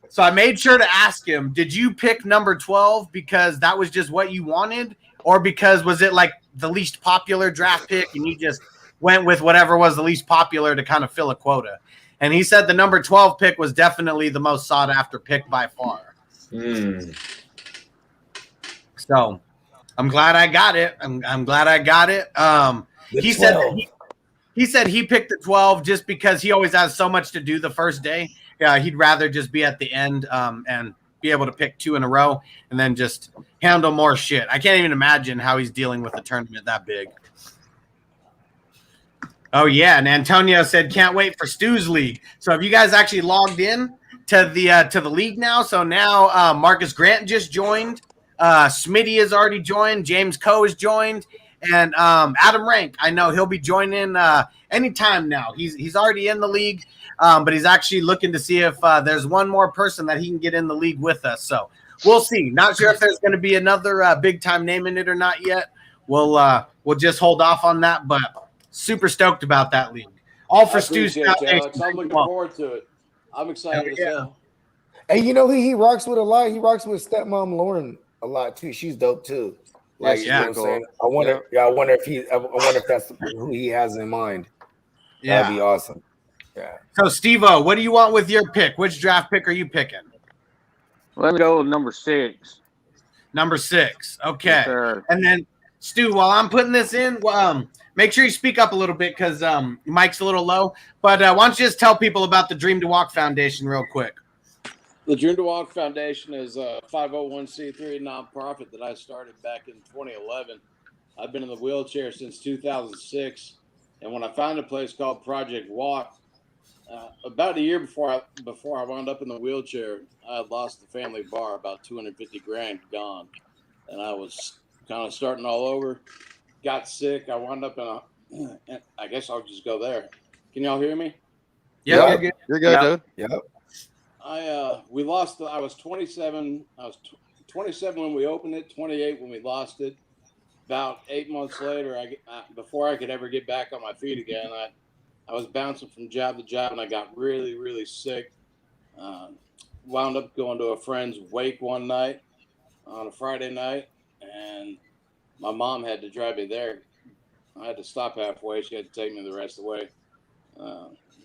So I made sure to ask him, did you pick number 12 because that was just what you wanted? Or because was it like the least popular draft pick and you just went with whatever was the least popular to kind of fill a quota? And he said the number 12 pick was definitely the most sought after pick by far. So I'm glad I got it. I'm glad I got it. He said he picked the 12 just because he always has so much to do the first day. Yeah, he'd rather just be at the end and be able to pick 2 in a row and then just handle more shit. I can't even imagine how he's dealing with a tournament that big. Oh, yeah, and Antonio said can't wait for Stu's league. So have you guys actually logged in to the league now? So now Marcus Grant just joined. Smitty has already joined. James Coe has joined. And Adam Rank, I know he'll be joining anytime now. He's already in the league, but he's actually looking to see if there's one more person that he can get in the league with us. So we'll see. Not sure if there's going to be another big-time name in it or not yet. We'll just hold off on that, but super stoked about that league. All for Stu's. Alex. I'm looking forward to it. I'm excited as hell. Hey, you know he rocks with a lot. He rocks with stepmom Lauren a lot too. She's dope too. Like, you know what I'm saying? I wonder if that's who he has in mind. Yeah. That'd be awesome. Yeah. So Steve-O, what do you want with your pick? Which draft pick are you picking? Let me go with number 6. Number 6. Okay. Yes, sir. And then Stu, while I'm putting this in, make sure you speak up a little bit because mic's a little low. But why don't you just tell people about the Dream to Walk Foundation real quick? The Dream to Walk Foundation is a 501c3 nonprofit that I started back in 2011. I've been in the wheelchair since 2006, and when I found a place called Project Walk, about a year before I wound up in the wheelchair, I had lost the family bar, about $250,000 gone, and I was kind of starting all over. Got sick. I wound up in I guess I'll just go there. Can y'all hear me? Yeah, you're good, dude. Yep. We lost. I was 27. I was 27 when we opened it. 28 when we lost it. About 8 months later, before I could ever get back on my feet again, I was bouncing from job to job, and I got really, really sick. Wound up going to a friend's wake one night on a Friday night, and my mom had to drive me there. I had to stop halfway. She had to take me the rest of the way.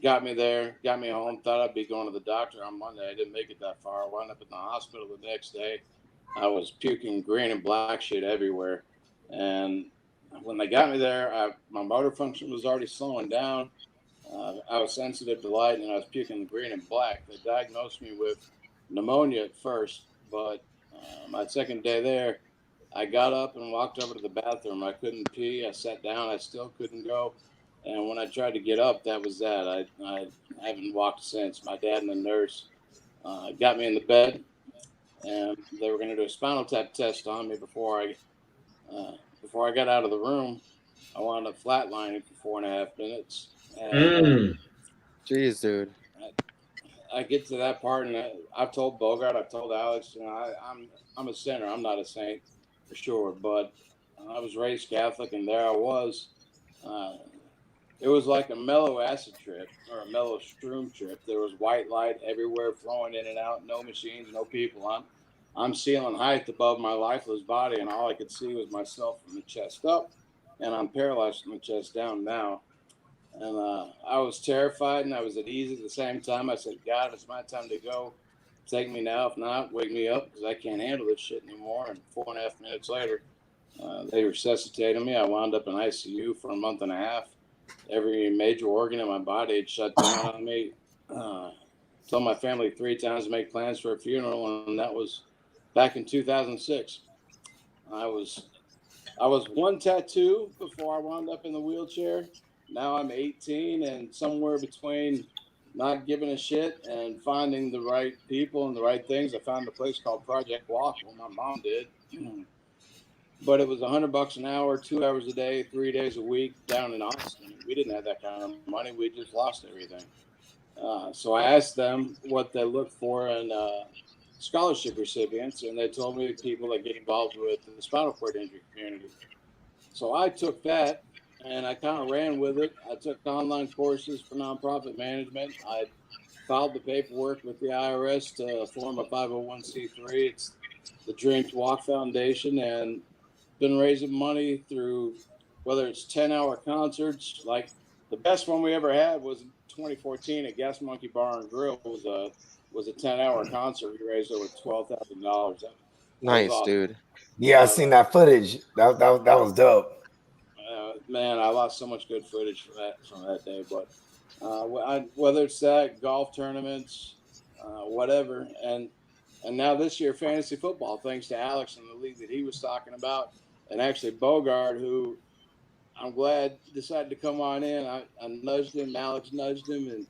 Got me there, got me home, thought I'd be going to the doctor on Monday. I didn't make it that far. I wound up in the hospital the next day. I was puking green and black shit everywhere. And when they got me there, my motor function was already slowing down. I was sensitive to light, and I was puking green and black. They diagnosed me with pneumonia at first. But my second day there, I got up and walked over to the bathroom. I couldn't pee. I sat down. I still couldn't go. And when I tried to get up, that was that. I haven't walked since. My dad and the nurse got me in the bed, and they were going to do a spinal tap test on me before I got out of the room. I wound up flatlining for 4.5 minutes. And, Jeez, dude. I get to that part, and I've told Bogart, I've told Alex, I'm a sinner. I'm not a saint for sure, but I was raised Catholic, and there I was. It was like a mellow acid trip or a mellow shroom trip. There was white light everywhere, flowing in and out. No machines, no people. I'm ceiling height above my lifeless body, and all I could see was myself from the chest up, and I'm paralyzed from the chest down now. And I was terrified, and I was at ease at the same time. I said, God, it's my time to go. Take me now. If not, wake me up, because I can't handle this shit anymore. And 4.5 minutes later, they resuscitated me. I wound up in ICU for a month and a half. Every major organ in my body had shut down on me. Told my family 3 times to make plans for a funeral, and that was back in 2006. I was one tattoo before I wound up in the wheelchair. Now I'm 18, and somewhere between not giving a shit and finding the right people and the right things, I found a place called Project Walk. Well, my mom did. But it was $100 an hour, 2 hours a day, 3 days a week down in Austin. We didn't have that kind of money. We just lost everything. So I asked them what they looked for in scholarship recipients, and they told me people that get involved with the spinal cord injury community. So I took that, and I kind of ran with it. I took online courses for nonprofit management. I filed the paperwork with the IRS to form a 501c3. It's the Dreams Walk Foundation, and been raising money through whether it's 10-hour concerts. Like the best one we ever had was in 2014 at Gas Monkey Bar and Grill. It was a 10-hour concert. We raised over $12,000. Nice, awesome. dude. Yeah, I seen that footage. That was dope. Man, I lost so much good footage from that day. But whether it's that, golf tournaments, whatever, and now this year, fantasy football, thanks to Alex and the league that he was talking about, and actually Bogart, who I'm glad decided to come on in. I nudged him, Alex nudged him, and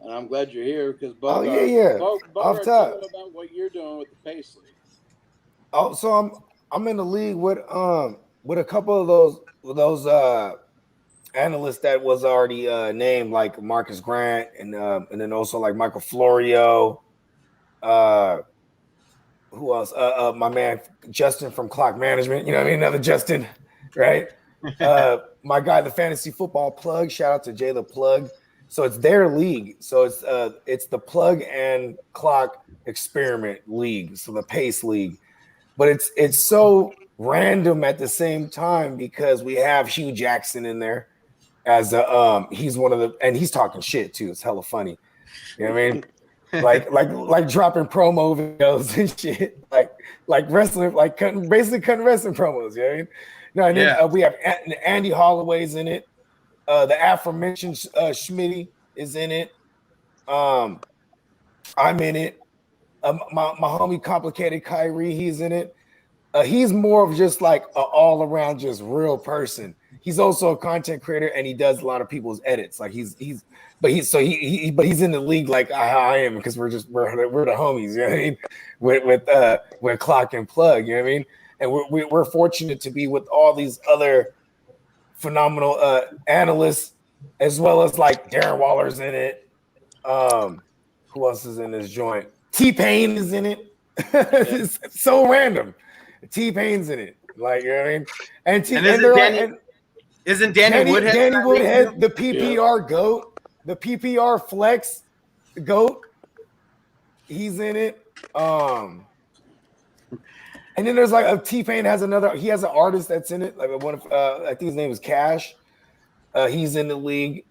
I'm glad you're here because Bogart. Oh yeah. Bogart, tell me about what you're doing with the Pace League. Oh, so I'm in the league with a couple of those analysts that was already named, like Marcus Grant and then also like Michael Florio. Who else? My man Justin from Clock Management. You know what I mean? Another Justin, right? My guy, the Fantasy Football Plug. Shout out to Jay the Plug. So it's their league. So it's the Plug and Clock Experiment League. So the Pace League. But it's so random at the same time because we have Hugh Jackson in there as he's one of the, and he's talking shit too. It's hella funny. You know what I mean? like dropping promo videos and shit, like wrestling, basically cutting wrestling promos. You know what I mean? No, and then we have Andy Holloway's in it. The aforementioned Schmitty is in it. I'm in it. My homie Complicated Kyrie, he's in it. He's more of just like an all around just real person. He's also a content creator and he does a lot of people's edits. Like he's in the league like how I am because we're the homies. You know what I mean? With Clock and Plug. You know what I mean? And we're fortunate to be with all these other phenomenal analysts, as well as like Darren Waller's in it. Who else is in this joint? T-Pain is in it. It's so random. T-Pain's in it. Like, you know what I mean? Isn't Danny Woodhead? Danny Woodhead, the PPR GOAT, the PPR Flex GOAT. He's in it. And then there's like a T-Pain has another. He has an artist that's in it. Like one of I think his name is Cash. He's in the league.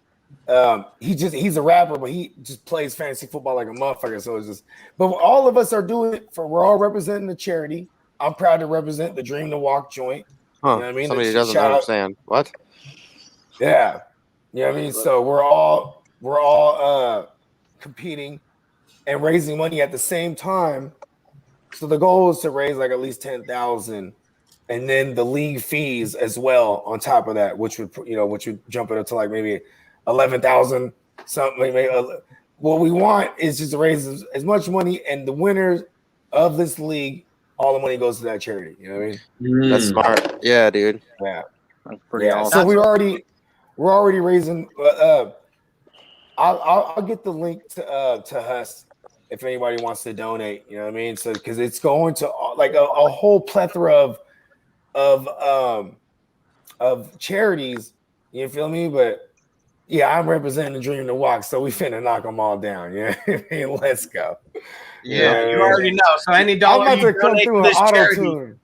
He's a rapper, but he just plays fantasy football like a motherfucker. So it's just, but all of us are doing it we're all representing the charity. I'm proud to represent the Dream to Walk joint. Huh. You know what I mean? Somebody doesn't understand. What? Yeah. You know what I mean? So we're all competing and raising money at the same time So the goal is to raise like at least 10,000, and then the league fees as well on top of that, which would jump it up to like maybe 11,000 something. Maybe, what we want is just to raise as much money, and the winners of this league, all the money goes to that charity. You know what I mean? That's smart. Yeah, dude. Yeah, That's pretty awesome. So we're already raising. I'll get the link to Huss if anybody wants to donate. You know what I mean? So because it's going to like a whole plethora of charities. You feel me? But yeah, I'm representing the Dream to Walk, so we finna knock them all down. Yeah, let's go. Yeah, you already know. So any dollar I'm about you to come donate through to an this auto charity, tune.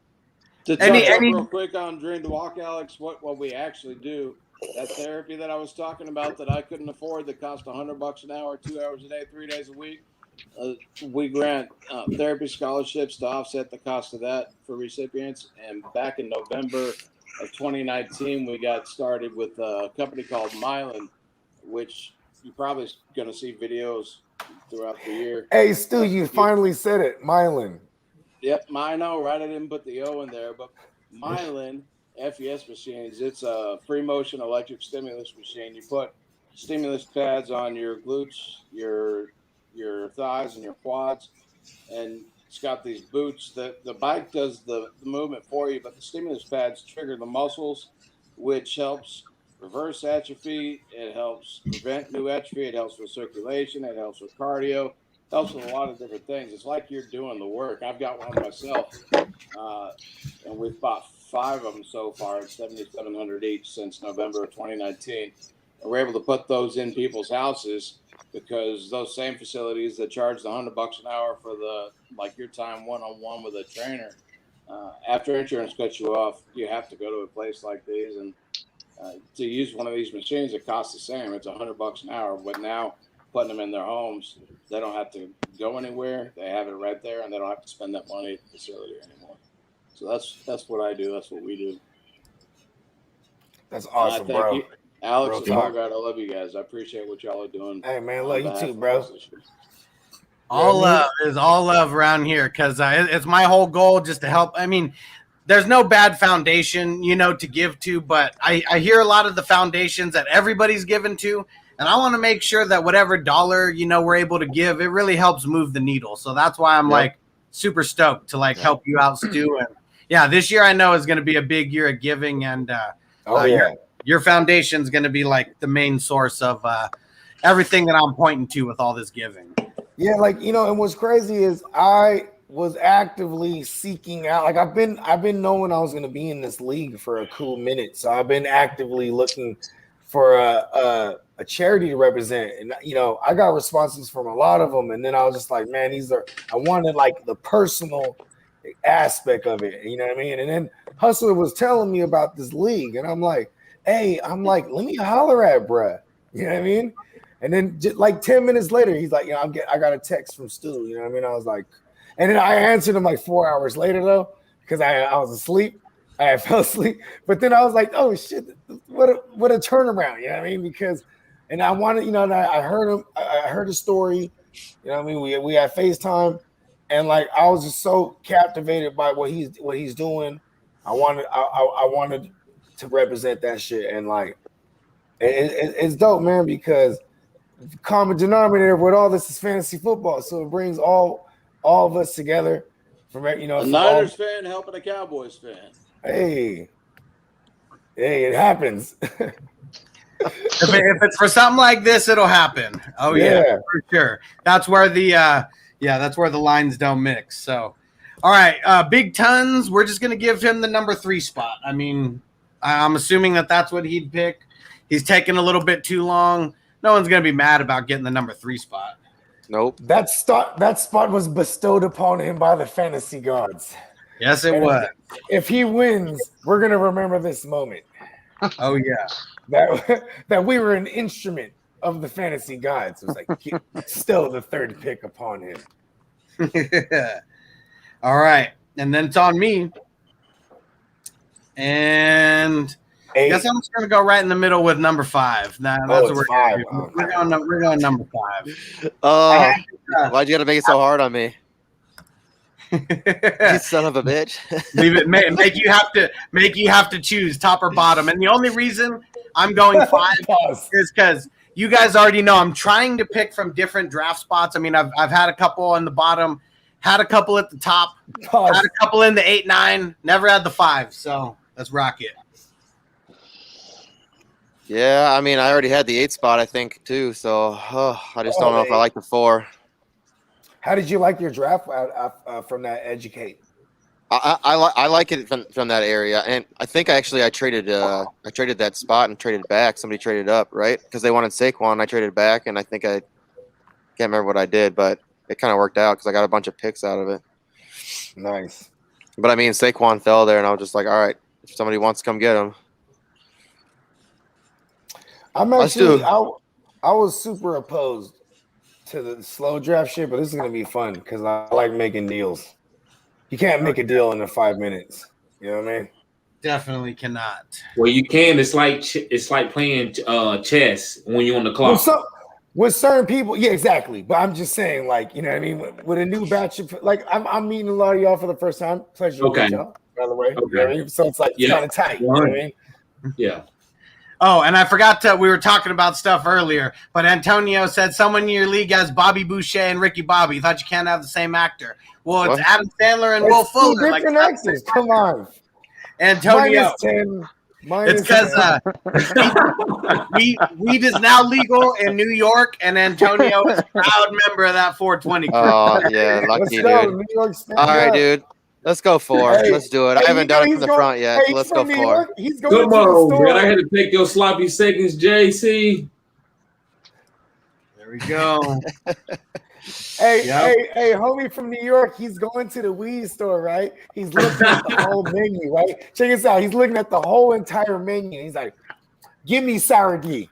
To touch up real quick on Dream to Walk, Alex, what we actually do, that therapy that I was talking about that I couldn't afford that cost $100 an hour, 2 hours a day, 3 days a week, we grant therapy scholarships to offset the cost of that for recipients. And back in November of 2019, we got started with a company called Mylan, which you're probably going to see videos throughout the year. Hey, Stu, you finally said it, Mylan. Yep, I know, right? I didn't put the O in there, but Mylan FES machines, it's a free motion electric stimulus machine. You put stimulus pads on your glutes, your thighs, and your quads, and it's got these boots. The bike does the movement for you, but the stimulus pads trigger the muscles, which helps reverse atrophy. It helps prevent new atrophy. It helps with circulation. It helps with cardio. Helps with a lot of different things. It's like you're doing the work. I've got one myself, and we've bought 5 of them so far at $7,700 each since November of 2019. And we're able to put those in people's houses because those same facilities that charge the $100 an hour for your time one-on-one with a trainer, after insurance cuts you off, you have to go to a place like these, and to use one of these machines, it costs the same. It's $100 an hour, but now putting them in their homes, they don't have to go anywhere. They have it right there, and they don't have to spend that money at the facility anymore. So that's what I do. That's what we do. That's awesome, bro. You, Alex and Margaret, I love you guys. I appreciate what y'all are doing. Hey, man, love you too, bro. All love is all love around here because it's my whole goal just to help. I mean, there's no bad foundation, to give to, but I hear a lot of the foundations that everybody's given to, and I want to make sure that whatever dollar, we're able to give, it really helps move the needle. So that's why I'm super stoked to help you out, Stu. And yeah, this year I know is going to be a big year of giving, and your foundation is going to be the main source of everything that I'm pointing to with all this giving. Yeah, and what's crazy is I was actively seeking out. I've been knowing I was going to be in this league for a cool minute, so I've been actively looking for a charity to represent, and I got responses from a lot of them, and then I was just like, man, I wanted the personal aspect of it, you know what I mean? And then Hustler was telling me about this league, and I'm like, hey, let me holler at bruh, you know what I mean? And then just 10 minutes later, he's like, I got a text from Stu, you know what I mean? I was like, and then I answered him 4 hours later though, because I was asleep. I fell asleep, but then I was like, "Oh shit! What a turnaround!" You know what I mean? Because, and I wanted, and I heard him. I heard the story. You know what I mean? We had FaceTime, and I was just so captivated by what he's doing. I wanted to represent that shit, and it's dope, man. Because the common denominator with all this is fantasy football, so it brings all of us together. From a Niners fan helping a Cowboys fan. Hey, it happens. If it's for something like this, it'll happen. Oh yeah, for sure. That's where the lines don't mix. So, all right, Big Tons. We're just gonna give him the number 3 spot. I mean, I'm assuming that's what he'd pick. He's taking a little bit too long. No one's gonna be mad about getting the number 3 spot. Nope. That spot was bestowed upon him by the fantasy gods. Yes, it was. If he wins, we're gonna remember this moment. Oh yeah, that we were an instrument of the fantasy gods. It was still the 3rd pick upon him. All right, and then it's on me. And I guess I'm just gonna go right in the middle with number 5. That's what we're 5. We're going number 5. Why'd you gotta make it so hard on me? You son of a bitch. Leave it. Make you have to choose top or bottom. And the only reason I'm going 5 is because you guys already know I'm trying to pick from different draft spots. I mean, I've had a couple on the bottom, had a couple at the top, had a couple in the 8, 9, never had the 5. So let's rock it. Yeah, I mean, I already had the 8 spot, I think, too. So I just don't know if I like the 4. How did you like your draft from that Educate? I like it from that area, and I think I traded that spot and traded back. Somebody traded up, right? Because they wanted Saquon. I traded back, and I think I can't remember what I did, but it kind of worked out because I got a bunch of picks out of it. Nice. But I mean, Saquon fell there, and I was just like, all right, if somebody wants to come get him. I'm actually I was super opposed to the slow draft shit, but this is gonna be fun because I like making deals. You can't make a deal in 5 minutes. You know what I mean? Definitely cannot. Well, you can. It's like playing chess when you're on the clock. With certain people, yeah, exactly. But I'm just saying, like, you know what I mean? With a new batch of, like, I'm meeting a lot of y'all for the first time. Pleasure to meet y'all, by the way. Okay. You know what I mean? So it's like it's kind of tight. You know what I mean? Yeah. Oh, and I forgot we were talking about stuff earlier, but Antonio said someone in your league has Bobby Boucher and Ricky Bobby. Thought you can't have the same actor. Well, it's Adam Sandler and Will Fuller. It's different actors. Come on. Antonio. It's because weed is now legal in New York, and Antonio is a proud member of that 420 crew. Oh, yeah, lucky, dude. All right, dude. Let's go 4. Let's do it. I haven't done it from the front yet. Let's go 4. Come on, man. I had to take your sloppy seconds, JC. There we go. Hey, homie from New York, he's going to the weed store, right? He's looking at the whole menu, right? Check this out. He's looking at the whole entire menu. He's like, give me sour D.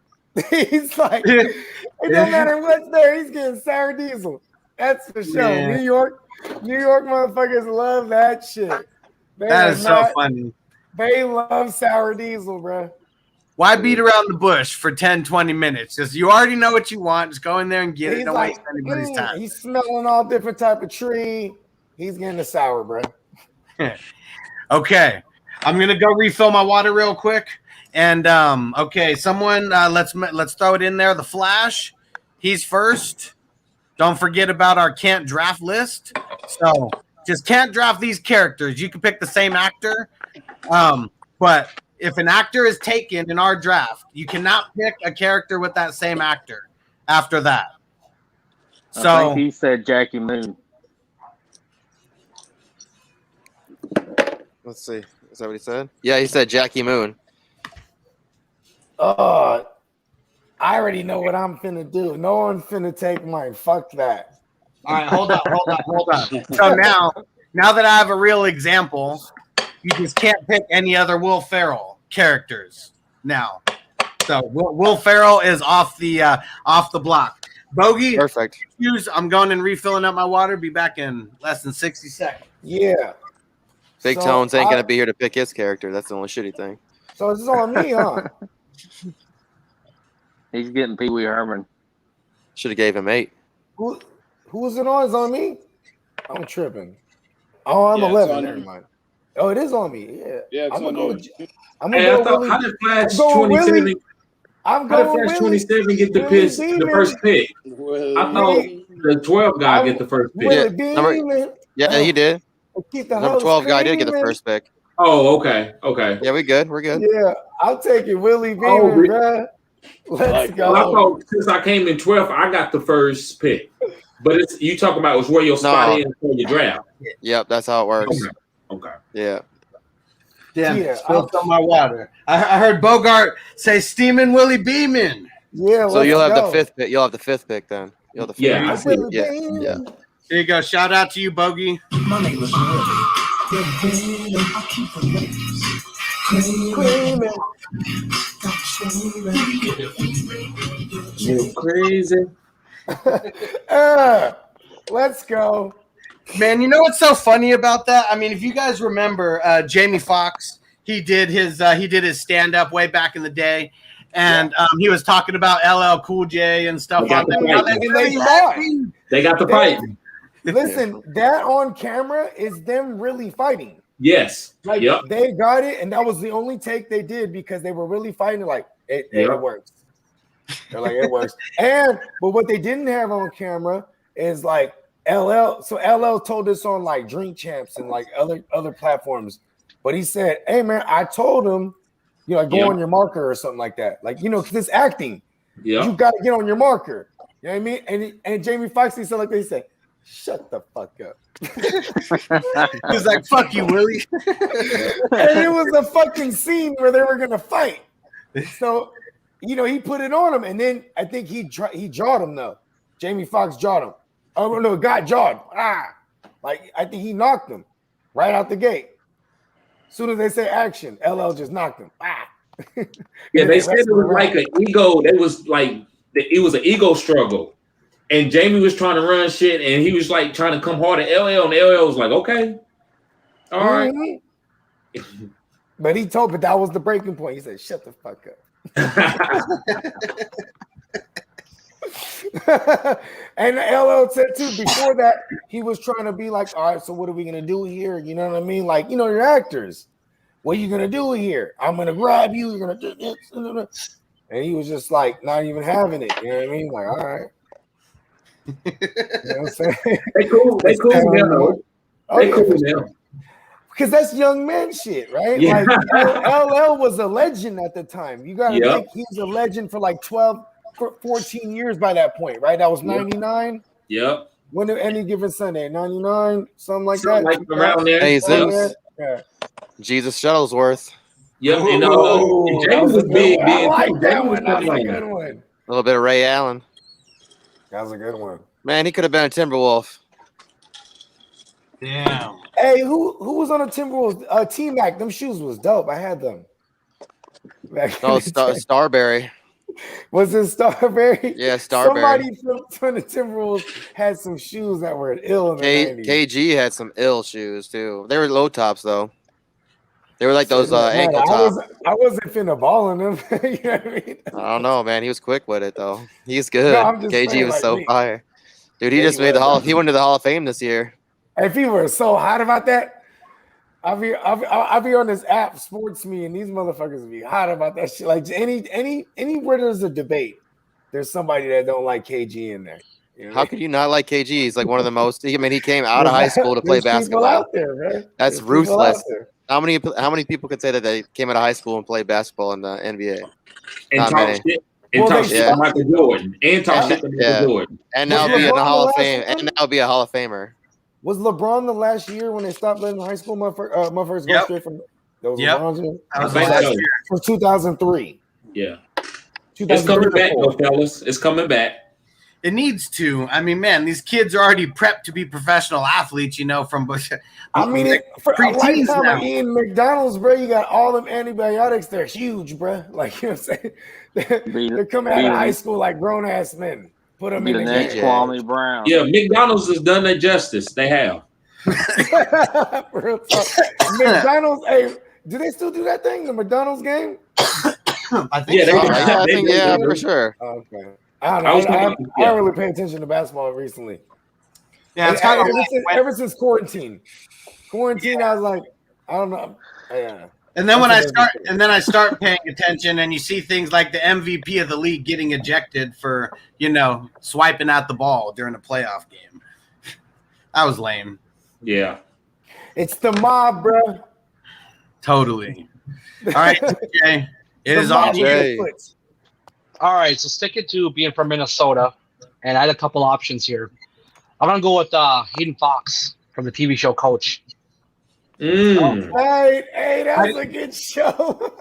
He's like, it don't matter what's there. He's getting sour diesel. That's for sure. Yeah. New York motherfuckers love that shit. That is so funny. They love sour diesel, bro. Why beat around the bush for 10, 20 minutes? Just you already know what you want. Just go in there and get it. Don't waste anybody's time. He's smelling all different type of tree. He's getting the sour, bro. Okay. I'm gonna go refill my water real quick. And okay, someone let's throw it in there. The Flash, he's first. Don't forget about our can't draft list. So just can't draft these characters. You can pick the same actor. But if an actor is taken in our draft, you cannot pick a character with that same actor after that. So I think he said Jackie Moon. Let's see. Is that what he said? Yeah, he said Jackie Moon. I already know what I'm finna do. No one finna take mine. Fuck that. All right, hold on. So now that I have a real example, you just can't pick any other Will Ferrell characters now. So Will Ferrell is off the block. Bogey, perfect. I'm going and refilling up my water. Be back in less than 60 seconds. Yeah. Big Tones ain't gonna be here to pick his character. That's the only shitty thing. So this is on me, huh? He's getting Pee Wee Herman. Should have gave him 8. Who is it on? It's on me? I'm tripping. Oh, I'm 11. Never mind. Oh, it is on me. Yeah. Yeah, it's on you. I'm gonna go how did Flash 27? How did Flash 27 get the first pick? I thought the 12 guy get the first pick. Yeah, he did. Number 12 guy did get the first pick. Oh, okay. Yeah, we're good. Yeah, I'll take it, Willie Beamer, bro. Let's go. Well, I thought since I came in 12th, I got the first pick. But it's you talking about was where your spot is for your draft. Yep, that's how it works. Okay. Yeah. Damn, spilled some of my water. I heard Bogart say steaming Willie Beeman. Yeah, so you'll have the 5th pick. You'll have the 5th pick then. You'll have the 5th pick. Yeah. There you go. Shout out to you, Bogey. My name is You crazy. Let's go. Man, you know what's so funny about that? I mean, if you guys remember Jamie Foxx, he did his stand-up way back in the day. And he was talking about LL Cool J and stuff like that. They got the fight. Listen, that on camera is them really fighting. Yes. Like Yep. they got it, and that was the only take they did because they were really fighting. Like it works. They're like it works. But what they didn't have on camera is like LL. So LL told us on like Drink Champs and like other platforms. But he said, "Hey man, I told him, go on your marker or something like that. Like because it's acting. Yeah. You got to get on your marker. You know what I mean?" And Jamie Foxx said like they said, "Shut the fuck up." He's like, "Fuck you, Willie." And it was a fucking scene where they were gonna fight. So, he put it on him, and then I think he jawed him though. Jamie Foxx jawed him. Oh no, got jawed. Like I think he knocked him right out the gate. As soon as they say action, LL just knocked him. Yeah, they said it was like an ego. It was like it was an ego struggle. And Jamie was trying to run shit, and he was like trying to come hard at LL, and LL was like, "Okay, all right." But that was the breaking point. He said, "Shut the fuck up." And LL said too, before that, he was trying to be like, "All right, so what are we gonna do here?" You know what I mean? Like, you're actors. What are you gonna do here? I'm gonna grab you. You're gonna do this. And he was just like not even having it. You know what I mean? Like, all right. You know what I'm saying? They cool now. Because that's young man shit, right? Yeah. Like LL was a legend at the time. You gotta think he's a legend for like 14 years by that point, right? That was 99. Yep. When did any given Sunday? 99, something like that. Like around there. Hey, Zeus. Yeah. Jesus Shuttlesworth. Yep. And James was big. I like that one. That was a good one. A little bit of Ray Allen. That was a good one. Man, he could have been a Timberwolf. Damn. Hey, who was on the Timberwolves? T-Mac. Them shoes was dope. I had them. Starberry. Was it Starberry? Yeah, Starberry. Somebody from the Timberwolves had some shoes that were ill in the 90s. KG had some ill shoes too. They were low tops though. They were like those ankle tops. I wasn't finna ball in them. You know what I mean? I don't know, man. He was quick with it though. He's good. No, I'm just KG saying, was like, so fire. Dude, he just made he went to the Hall of Fame this year. If people were so hot about that, I'll be on this app, Sports Me, and these motherfuckers be hot about that shit. Like anywhere there's a debate, there's somebody that don't like KG in there. You know? How could you not like KG? He's like one of the most. He came out of high school to play basketball. Out there, man. That's ruthless. How many people could say that they came out of high school and played basketball in the NBA? And Not talk many. shit. And talk shit to Michael Jordan. And talk shit to Michael Jordan. And now be in the Hall of Fame. And now be a Hall of Famer. Was LeBron the last year when they stopped letting high school motherfuckers go straight from? That was LeBron's year? That was the last year. From 2003. Yeah. It's coming back, though, fellas. It's coming back. It needs to. I mean, man, these kids are already prepped to be professional athletes, from. I mean, for a lifetime of eating McDonald's, bro, you got all them antibiotics. They're huge, bro. Like, you know what I'm saying? They're coming out of high school like grown ass men. Put them in the next Kwame Brown. Yeah, McDonald's has done their justice. They have. Real talk. McDonald's, hey, do they still do that thing? The McDonald's game? I think yeah, for sure. Okay. I don't know. I don't really pay attention to basketball recently. Yeah, it's kind of ever since quarantine. I was like, I don't know. Yeah. And then I start paying attention, and you see things like the MVP of the league getting ejected for swiping out the ball during a playoff game. That was lame. Yeah. It's the mob, bro. Totally. All right, TJ. It is on you. All right, so sticking to being from Minnesota, and I had a couple options here. I'm gonna go with Hayden Fox from the TV show Coach. Hey, that's a good show.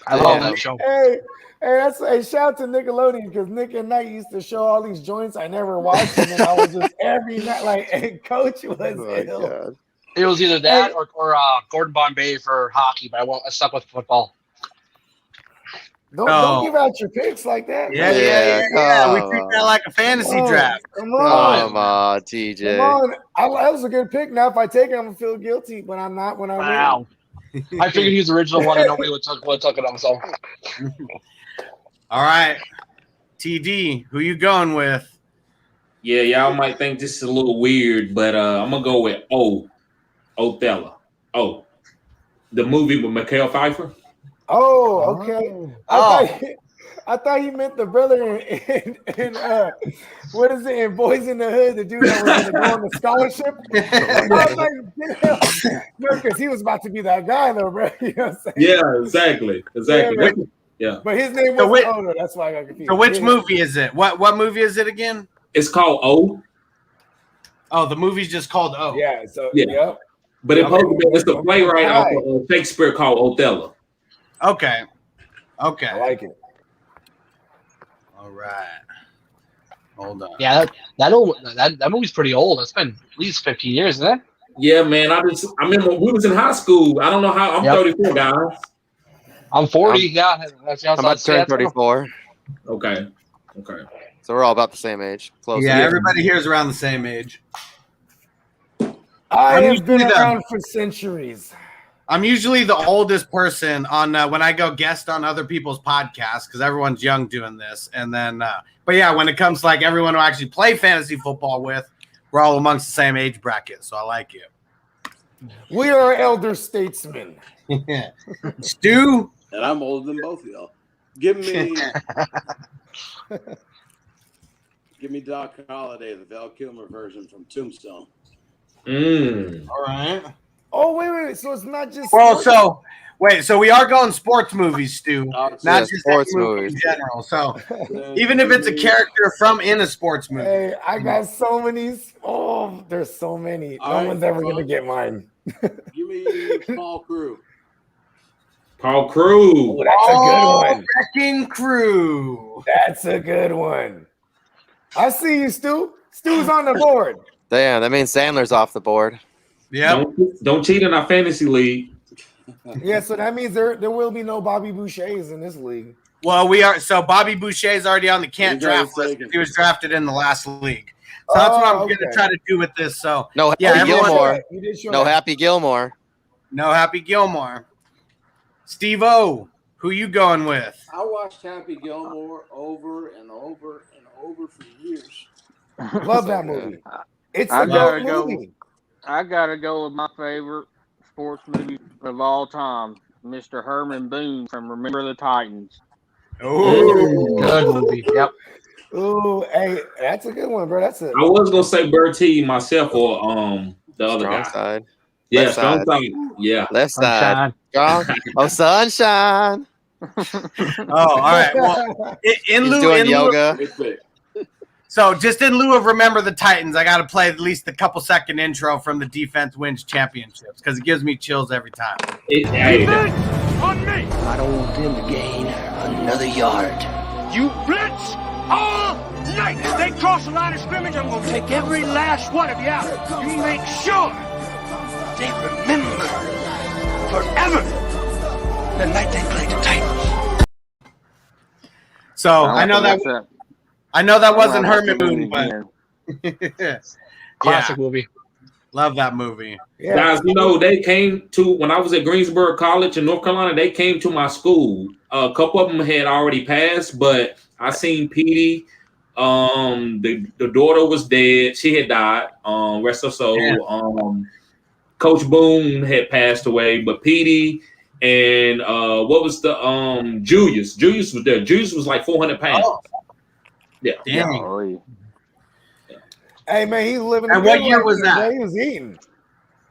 I love that show. Hey, shout out to Nickelodeon because Nick and Knight used to show all these joints I never watched, and then I was just every night like, hey, Coach was ill. It was either that or Gordon Bombay for hockey, but I stuck with football. Don't give out your picks like that. Yeah. We treat that like a fantasy draft. Come on, TJ. Come on. That was a good pick. Now, if I take it, I'm gonna feel guilty, but I'm not when I win. I figured he was the original one, and nobody would talk it on. So, all right, TD, who you going with? Yeah, y'all might think this is a little weird, but I'm gonna go with Othello. Oh, the movie with Mikael Pfeiffer. Oh, okay. I thought he meant the brother in what is it, in Boys in the Hood, the dude that was going to go on the scholarship. I was like, no, because he was about to be that guy, though, bro. You know what I'm saying? Yeah, exactly. Yeah. But his name was Odo. That's why I got confused. So which movie is it? What movie is it again? It's called O. Oh, the movie's just called O. Yeah. So Yep. But it's a playwright of Shakespeare called Othello. Okay. I like it. All right. Hold on. Yeah, that movie's pretty old. It's been at least 15 years, isn't it? Yeah, man. I remember we was in high school. I don't know how. I'm 34, guys. I'm 40. I'm about to turn 34. Okay. So we're all about the same age. Close. Yeah, everybody here is around the same age. I have been around for centuries. I'm usually the oldest person on when I go guest on other people's podcasts because everyone's young doing this. And then, but yeah, when it comes to like everyone who actually play fantasy football with, we're all amongst the same age bracket. So I like it. We are elder statesmen. Stu? And I'm older than both of y'all. Give me Doc Holliday, the Val Kilmer version from Tombstone. All right. Oh, wait. So it's not just. Well, so we are going sports movies, Stu. Not just sports movies in general. So even if it's a character from in a sports movie. Hey, I got so many. Oh, there's so many. No one's ever going to get mine. Give me Paul Crew. Paul Crew. Oh, that's a good one. Wrecking Crew. That's a good one. I see you, Stu. Stu's on the board. Damn, that means Sandler's off the board. Yeah. Don't cheat in our fantasy league. Yeah, so that means there will be no Bobby Bouchers in this league. Well, we are. So Bobby Boucher is already on the can't draft list. He was drafted in the last league. So that's what I'm going to try to do with this. So no, Happy Gilmore. No Happy Gilmore. No Happy Gilmore. Steve-O, who you going with? I watched Happy Gilmore over and over and over for years. Love that movie. It's I a gotta good go. movie. I gotta go with my favorite sports movie of all time, Mr. Herman Boone from Remember the Titans. Oh, good movie. Yep. Oh, hey, that's a good one, bro. I was gonna say Bertie myself or the other Strong guy. Side. Yeah, Left strong side. side. Yeah. Left side. Oh, sunshine. Oh, all right. Well, in He's lieu doing in yoga. So just in lieu of Remember the Titans, I got to play at least a couple second intro from the Defense Wins Championships because it gives me chills every time. On me. I don't want them to gain another yard. You blitz all night. If they cross the line of scrimmage, I'm going to take every last one of you out. You make sure they remember forever the night they played the Titans. So I know that wasn't Herman Boone, but Classic movie. Love that movie. Yeah. Guys, they came to when I was at Greensboro College in North Carolina. They came to my school. A couple of them had already passed, but I seen Petey. The daughter was dead. She had died. Rest her soul. Yeah. Coach Boone had passed away, but Petey and what was the Julius? Julius was there. Julius was like 400 pounds. Oh. Yeah. Dang. Hey, man, he's living. And what year was that? He was eating.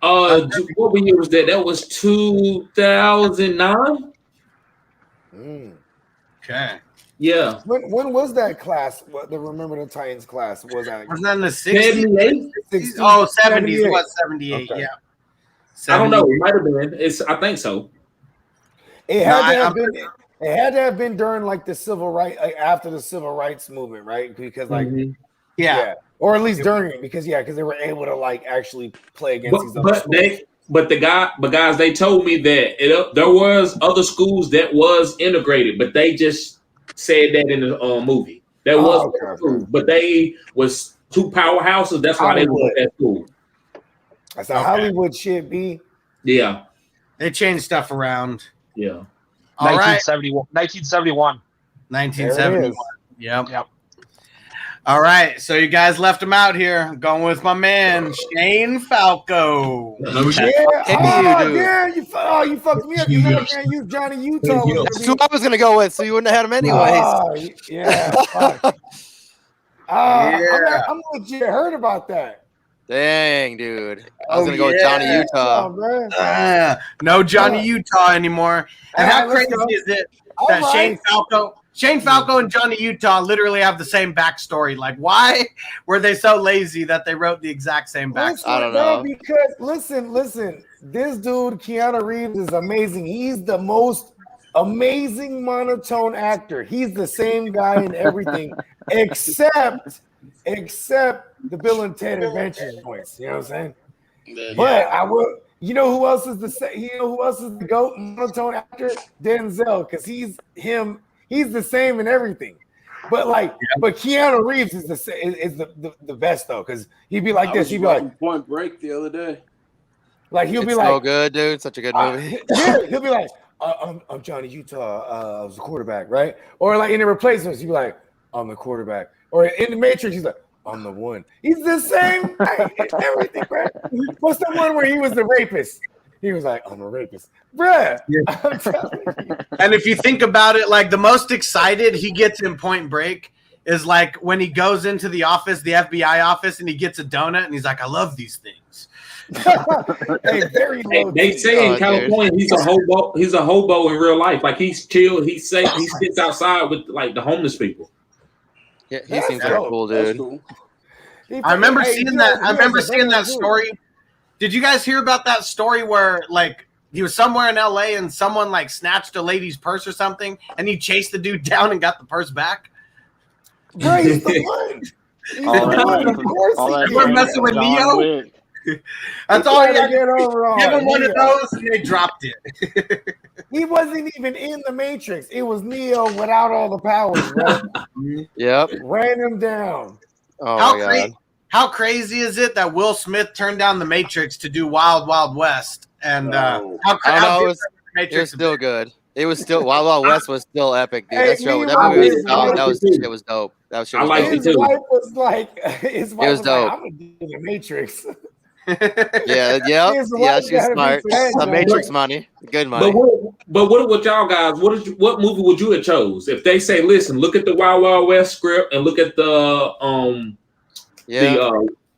What year was that? That was 2009. Okay. Yeah. When was that class? What the Remember the Titans class was that? Was that in the 60s? 78? Oh, 70s. It was 78. Okay. Yeah. 78. I don't know. It might have been. I think so. It had to have been during like the civil rights, like after the civil rights movement, right? Because like, yeah, or at least during it, because they were able to like actually play against these other schools. But guys, they told me that there was other schools that was integrated, but they just said that in the movie. That was school, but they was two powerhouses. That's why they were at school. That's how Hollywood should be. Yeah, they changed stuff around. Yeah. All right. 1971. 1971. Yep. All right, so you guys left him out here. I'm going with my man Shane Falco. Yeah, you fucked me up. You know I can't use Johnny Utah. That's who I was gonna go with, so you wouldn't have had him anyways. Yeah. Fuck. I'm legit hurt about that. Dang, dude. I was gonna go with Johnny Utah. No Johnny Utah anymore. And how crazy is it that Shane Falco and Johnny Utah literally have the same backstory? Like, why were they so lazy that they wrote the exact same backstory? I don't know. Because listen, this dude Keanu Reeves is amazing. He's the most amazing monotone actor. He's the same guy in everything, except the Bill and Ted Adventure voice. You know what I'm saying? Yeah. But I will. You know who else is the GOAT monotone actor? Denzel, because he's him. He's the same in everything. But Keanu Reeves is the best though, because he'd be like this. He'd be like Point Break the other day. Like he'll be it's like, so good, dude. Such a good movie. He'll be like, I'm Johnny Utah. I was the quarterback, right? Or like in the Replacements, he'd be like, I'm the quarterback. Or in the Matrix, he's like, I'm the one. He's the same guy in everything, right? What's the one where he was the rapist? He was like, I'm a rapist. Bruh. Yeah. And if you think about it, like the most excited he gets in Point Break is like when he goes into the office, the FBI office, and he gets a donut and he's like, I love these things. They say in California he's a hobo. He's a hobo in real life. Like he's chill. He's safe. He sits outside with like the homeless people. Yeah, he seems like a cool dude. Cool. I remember seeing that story. Did you guys hear about that story where like he was somewhere in LA and someone like snatched a lady's purse or something and he chased the dude down and got the purse back? Bro, he's the one. Of course, we're messing with Neo. That's all he had to do. Give him one of those and they dropped it. He wasn't even in the Matrix. It was Neo without all the powers, bro. Yep. Ran him down. Oh my God. How crazy is it that Will Smith turned down the Matrix to do Wild Wild West? And it was still good. It was still Wild Wild West was still epic, dude. That movie was dope. I like it too. His wife was like, his wife was dope. like, I'm gonna do the Matrix. Yeah, she's smart. Matrix money, good money. But what y'all guys? What movie would you have chose if they say, listen, look at the Wild Wild West script and look at the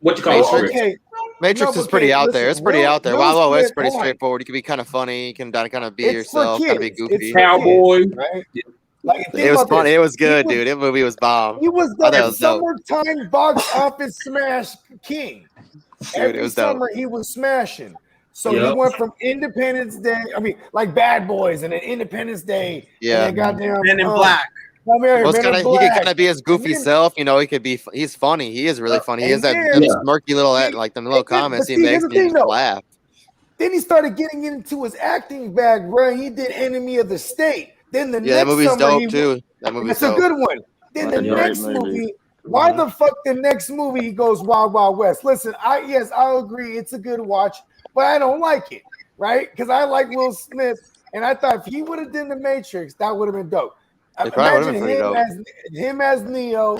what you call it? Okay. Matrix is pretty out there. It's pretty out there. Wild Wild West is pretty straightforward. You can be kind of funny. You can kind of be yourself. Kind of be goofy. It's cowboy, right? Like, it was funny. It was good, dude. That movie was bomb. He was the summertime box office smash king. Dude, Every summer he was smashing. So he went from Independence Day. I mean, like Bad Boys and then Independence Day. Yeah. And goddamn Men in Black. He could kind of be his goofy self, you know. He could be. He's funny. He is really funny. He has that smirky little, like the little comments he makes me laugh. Then he started getting into his acting bag, bro. He did Enemy of the State. Then the next that movie's summer, dope too. That movie's a good one. Then the next movie. Why the fuck the next movie he goes Wild Wild West? Listen, I'll agree it's a good watch, but I don't like it, right? Because I like Will Smith, and I thought if he would have done the Matrix, that would have been dope. Imagine him as Neo,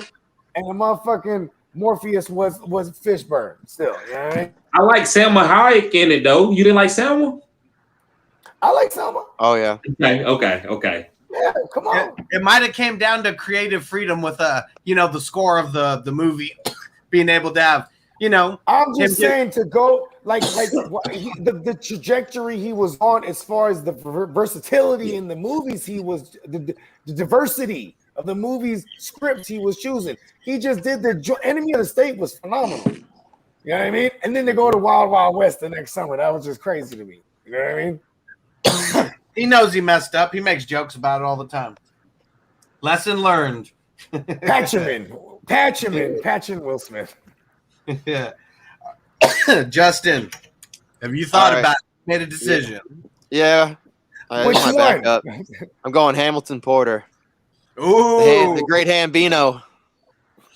and the motherfucking Morpheus was Fishburne still. You know what I mean? I like Selma Hayek in it though. You didn't like Selma? I like Selma. Oh yeah. Okay. Yeah, come on. It might have came down to creative freedom with the score of the movie being able to have, I'm just saying to go like the trajectory he was on as far as the versatility in the movies he was the diversity of the movies scripts he was choosing. He just did the Enemy of the State was phenomenal. You know what I mean? And then to go to Wild Wild West the next summer, that was just crazy to me. You know what I mean? He knows he messed up. He makes jokes about it all the time. Lesson learned. Patch him in, Will Smith. Yeah. Justin, have you thought about it? Made a decision? Yeah. Which one? I'm going Hamilton Porter. Ooh. The great Hambino.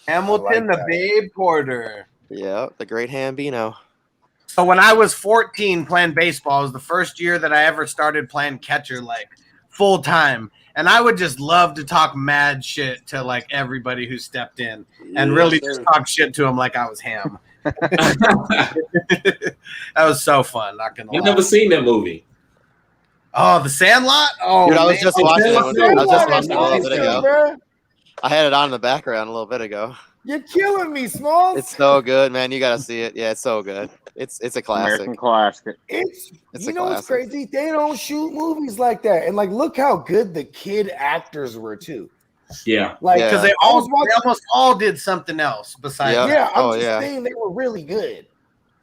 Hamilton, the Babe Porter. Yeah, the great Hambino. So when I was 14 playing baseball, it was the first year that I ever started playing catcher like full time. And I would just love to talk mad shit to like everybody who stepped in and really just talk shit to them like I was him. That was so fun. Not gonna lie. I've never seen that movie. Oh, The Sandlot. Oh, Dude, I was just watching it. I was just watching it a little bit ago. Bro. I had it on in the background a little bit ago. You're killing me, Smalls. It's so good, man. You gotta see it. Yeah, it's so good. It's a classic. American classic. It's you a know what's classic. crazy? They don't shoot movies like that, and like look how good the kid actors were too. Yeah, like because they almost all did something else besides. Yep. Yeah, I'm Oh, just yeah. saying they were really good.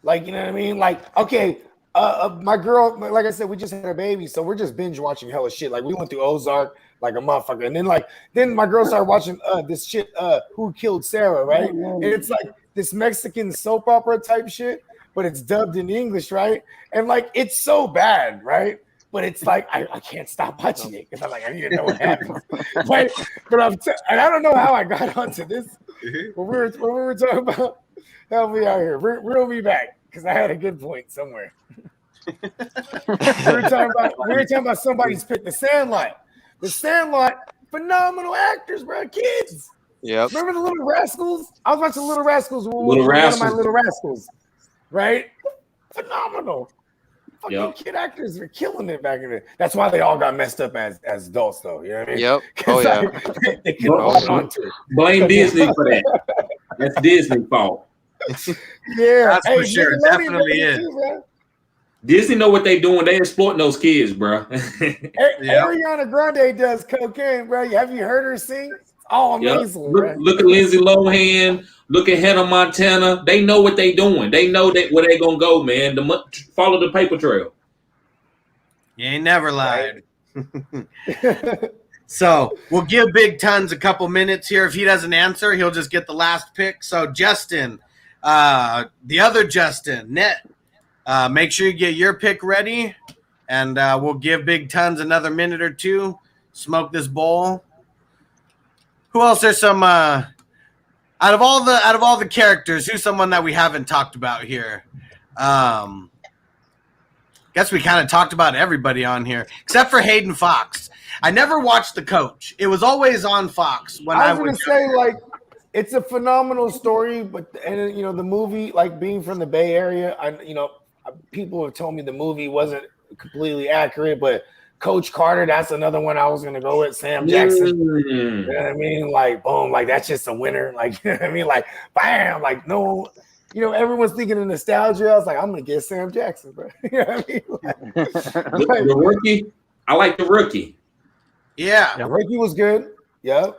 Like, you know what I mean? Like, okay, my girl, like I said, we just had a baby, so we're just binge watching hella shit. Like, we went through Ozark like a motherfucker, and then my girl started watching this shit, Who Killed Sarah, right? And it's like this Mexican soap opera type shit, but it's dubbed in English, right? And like, it's so bad, right? But it's like I can't stop watching it because I'm like I need to know what happens. But and I don't know how I got onto this. When we were talking about help me out here, reel me back because I had a good point somewhere. we were talking about somebody's pick, The Sandlot. The Sandlot, phenomenal actors, bro, kids. Yep. Remember the Little Rascals? I was watching Little Rascals. One of my Little Rascals, right? Phenomenal. Fucking kid actors were killing it back in the. That's why they all got messed up as adults, though. You know what I mean? Yep. Oh yeah. They couldn't hold on to it. Blame Disney for that. That's Disney's fault. Yeah, That's for sure. It definitely is. Disney know what they doing. They exploiting those kids, bro. Ariana Grande does cocaine, bro. Have you heard her sing? Oh, amazing. Look at Lindsay Lohan. Look at Hannah Montana. They know what they doing. They know that where they gonna go, man. Follow the paper trail. You ain't never lied. So we'll give Big Tons a couple minutes here. If he doesn't answer, he'll just get the last pick. So Justin, the other Justin, Net, make sure you get your pick ready, and we'll give Big Tons another minute or two. Smoke this bowl. Who else? There's some out of all the characters. Who's someone that we haven't talked about here? Guess we kind of talked about everybody on here except for Hayden Fox. I never watched The Coach. It was always on Fox when I was gonna say like it's a phenomenal story, but the movie, like being from the Bay Area, people have told me the movie wasn't completely accurate, but Coach Carter, that's another one I was gonna go with. Sam Jackson. You know what I mean? Like, boom, like that's just a winner. Like, you know what I mean? Like, bam, like no, everyone's thinking of nostalgia. I was like, I'm gonna get Sam Jackson, bro. You know what I mean? Like, the rookie. I like the rookie. Yeah. The rookie was good. Yep.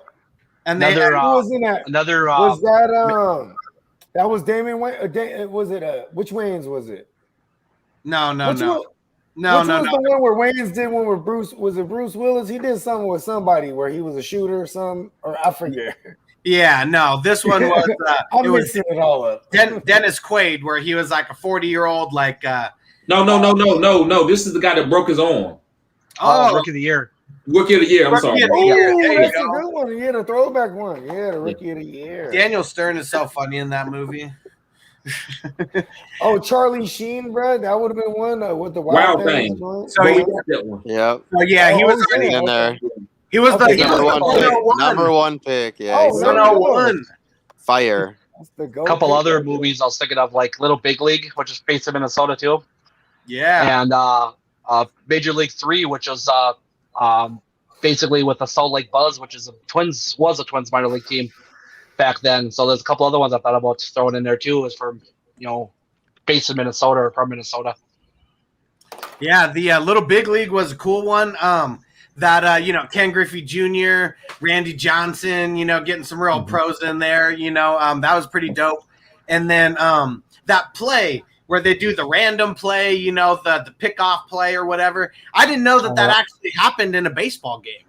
And who was in that? Was that that was Damon Wayans? Was it which Wayans was it? No. Which was the one where Wayans did one with Bruce? Was it Bruce Willis? He did something with somebody where he was a shooter or something, or I forget. Yeah, no, this one was I'm mixing it all up. Dennis Quaid, where he was like a 40-year-old, like No. This is the guy that broke his arm. Rookie of the year. Rookie of the year. I'm sorry. That's a good one. Yeah, the throwback one. Yeah, the Rookie of the Year. Daniel Stern is so funny in that movie. Charlie Sheen, bro. That would have been one with the Wild Thing. So he got that one. Yep. Oh yeah, he was He's in there. He was the Number one pick. Yeah. Oh, 101. Fire. A couple other movies I was thinking of, like Little Big League, which is based in Minnesota too. Yeah. And Major League 3, which was basically with the Salt Lake Buzz, which is a Twins minor league team back then. So there's a couple other ones I thought about throwing in there too, is from based in Minnesota or from Minnesota. Yeah, the Little Big League was a cool one. That Ken Griffey Jr., Randy Johnson, getting some real pros in there. That was pretty dope. And then that play where they do the random play, the pick-off play or whatever. I didn't know that actually happened in a baseball game,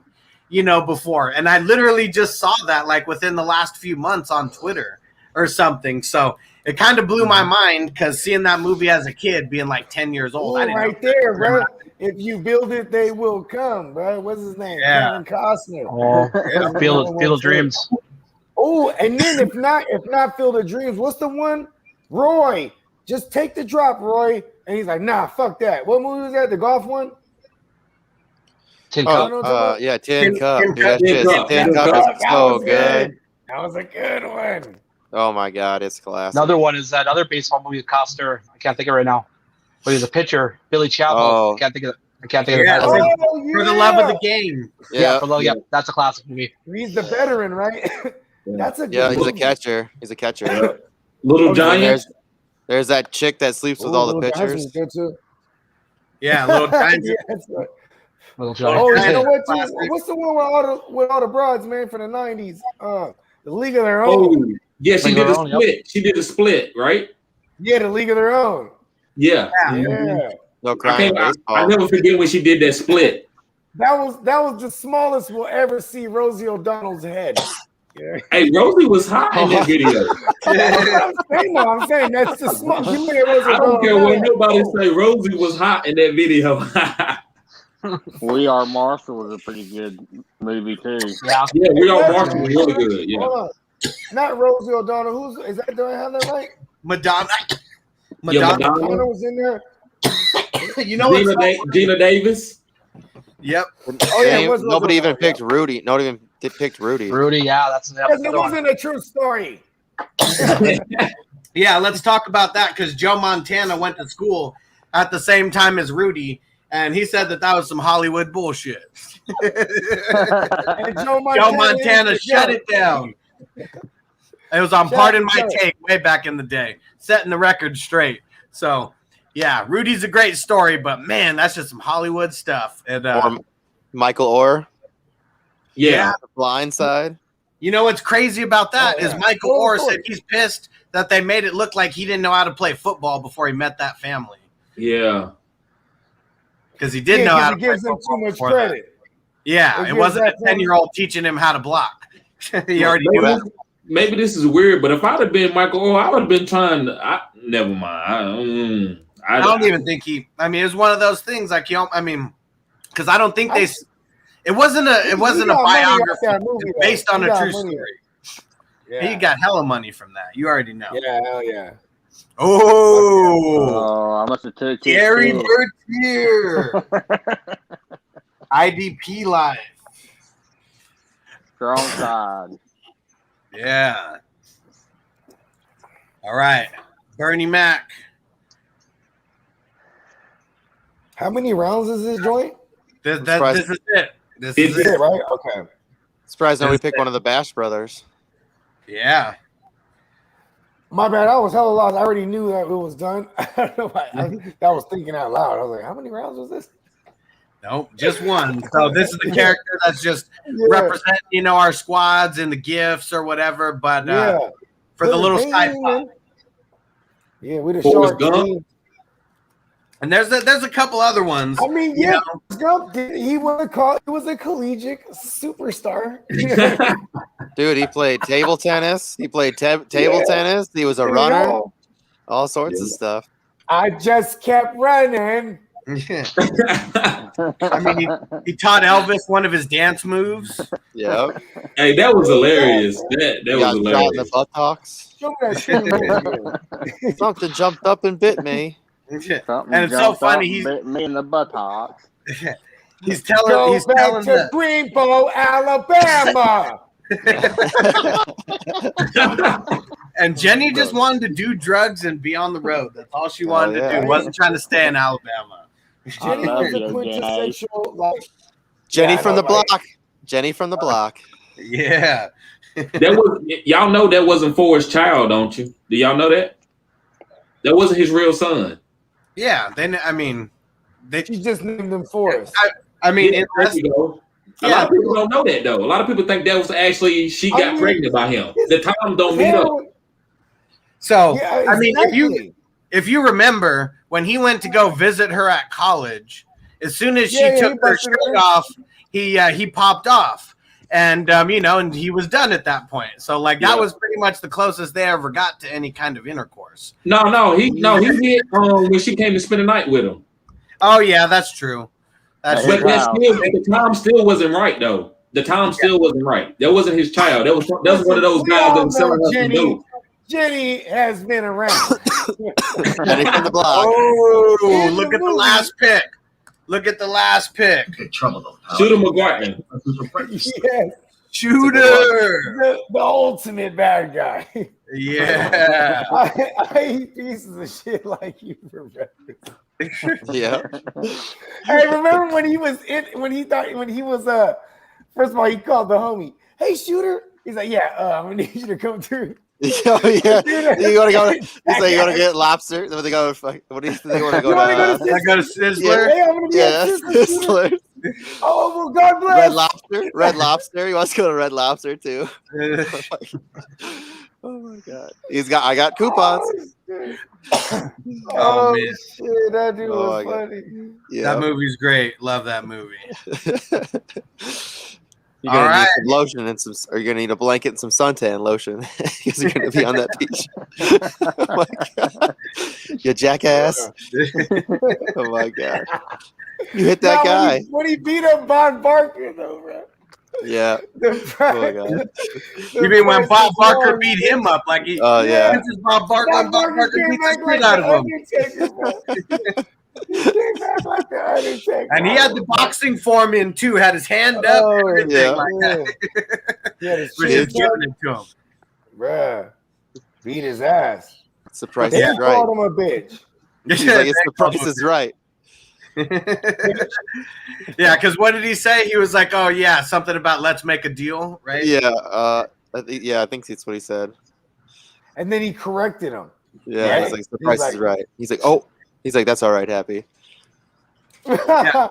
before. And I literally just saw that like within the last few months on Twitter or something. So it kind of blew my mind because seeing that movie as a kid, being like 10 years old. I didn't know. There, bro. If you build it, they will come, bro. What's his name? Yeah. Kevin Costner. Field of Dreams. Oh, and then if not Field of Dreams, what's the one? Roy. Just take the drop, Roy. And he's like, nah, fuck that. What movie was that? The golf one? Tin Cup. Yeah, Tin Cup. Tin Dude, Cup. Tin Cup is so good. That was a good one. Oh my God, it's classic. Another one is that other baseball movie with Costner. I can't think of it right now. But he's a pitcher, Billy Chapel. Oh. I can't think of the title. For the love of the game. Yeah, that's a classic movie. He's the veteran, right? That's a good he's movie. a catcher. He's a catcher. Little Giant. There's that chick that sleeps with all the Little Giants pitchers. was good too. Yeah, Little Giants. Yeah, that's right. Little Giant. Oh, you know what? Too? What's the one with all the broads, man, for the '90s? The League of Their Own. Oh, yeah, she did a split. She did a split, right? Yeah, the League of Their Own. Yeah. No crying baseball. I never forget when she did that split. That was the smallest we'll ever see Rosie O'Donnell's head. Yeah. Hey, Rosie was hot in that video. I'm saying that's the small. You look at Rosie I don't care O'Donnell what nobody say. Rosie was hot in that video. We Are Marshall was a pretty good movie too. Yeah, We Are Marshall was really good. Yeah. Hold on. Not Rosie O'Donnell. Is that? Do I have that right? Madonna. Madonna was in there. You know what? Gina Davis. Yep. Oh yeah. Nobody even picked Rudy. Nobody even picked Rudy. Rudy, yeah, that's Because it wasn't a true story. Yeah, let's talk about that because Joe Montana went to school at the same time as Rudy, and he said that was some Hollywood bullshit. And Joe Montana shut it down. It was on Pardon My Take way back in the day, setting the record straight. So, yeah, Rudy's a great story, but man, that's just some Hollywood stuff. And Or Michael Orr. Yeah. The Blind Side. You know what's crazy about that is Michael Orr said he's pissed that they made it look like he didn't know how to play football before he met that family. Yeah. Because he did know how to play gives him too much credit. Yeah, it wasn't a 10-year-old teaching him how to block. He already knew that. Maybe this is weird, but if I'd have been Michael Orr, I would have been trying to. Never mind. I don't even think he. I mean, it was one of those things. Like because I don't think they. It wasn't a biography. It's based on a true story. Yeah. He got hella money from that. You already know. Yeah, hell yeah. Oh, I must have took Gary Bertier. IDP Life. Strong side. Yeah. All right. Bernie Mac. How many rounds is this joint? This is it. This is it, right? Okay. Surprised nobody picked one of the Bash brothers. Yeah. My bad. I was hella lost. I already knew that it was done. I don't know why. I was thinking out loud. I was like, how many rounds was this? Nope, just one. So this is the character that's just representing, our squads and the gifts or whatever. But for the little side pot. Yeah, we the short team. And there's a couple other ones. I mean, he was a collegiate superstar. Dude, he played table tennis. He played table tennis. He was a runner. All sorts of stuff. I just kept running. I mean, he taught Elvis one of his dance moves. Yeah. Hey, that was hilarious. That was hilarious. Shot in the buttocks. Something jumped up and bit me. And it's so funny. He's bit me in the buttocks. He's telling to Greenbow, Alabama. And Jenny just wanted to do drugs and be on the road. That's all she wanted to do. Wasn't trying to stay in Alabama. Jenny was a quintessential Jenny from the block. Jenny from the block. Yeah. Y'all know that wasn't Forrest's child, don't you? Do y'all know that? That wasn't his real son. Yeah. She just named him Forrest. A lot of people don't know that though. A lot of people think that was actually she got pregnant by him. The time don't meet up. So if you remember when he went to go visit her at college, as soon as she took her shirt off, he popped off, and and he was done at that point. So that was pretty much the closest they ever got to any kind of intercourse. He did when she came to spend the night with him. Oh yeah, that's true. The time still wasn't right though. The time still wasn't right. That wasn't his child. That was one of those guys that was selling us some dope. Jenny has been around. Jenny from the block. Oh, look at the last pick. Look at the last pick. Shooter McGuire. Yes. Shooter. The ultimate bad guy. Yeah. I hate pieces of shit like you for breakfast. Yeah. Hey, remember when he was first of all, he called the homie, "Hey, Shooter." He's like, "Yeah, I'm gonna need you to come through." Oh yeah, you want to go? He's like, you want to get lobster? Then they go. What do you think? Want to go I go to Sizzler. Hey, I'm gonna be at Sizzler. Oh, well, God bless. Red Lobster. Red Lobster. He wants to go to Red Lobster too. Oh my god. I got coupons. Oh man, shit, that dude was funny. Yeah. That movie's great. Love that movie. You're gonna need some lotion and some. Or you're gonna need a blanket and some suntan lotion because you're gonna be on that beach. Oh my god, you jackass! Oh my god, you hit that guy. When he beat up Bob Barker, though, bro. Yeah. Oh my god. You mean when Bob Barker beat him up like he? Oh yeah. This is Bob Barker. Bob Barker beat the shit out of him. And he had the boxing form in too. Had his hand up. Everything like that. Yeah, Which is giving it to him. Bruh, beat his ass. The price They is right. called him a bitch. He's like, it's the price is right. Yeah, because what did he say? He was like, "Oh yeah, something about let's make a deal," right? Yeah. I think that's what he said. And then he corrected him. Yeah. Right? He's like, the price is right. He's like, oh. He's like, that's all right, Happy. Yeah.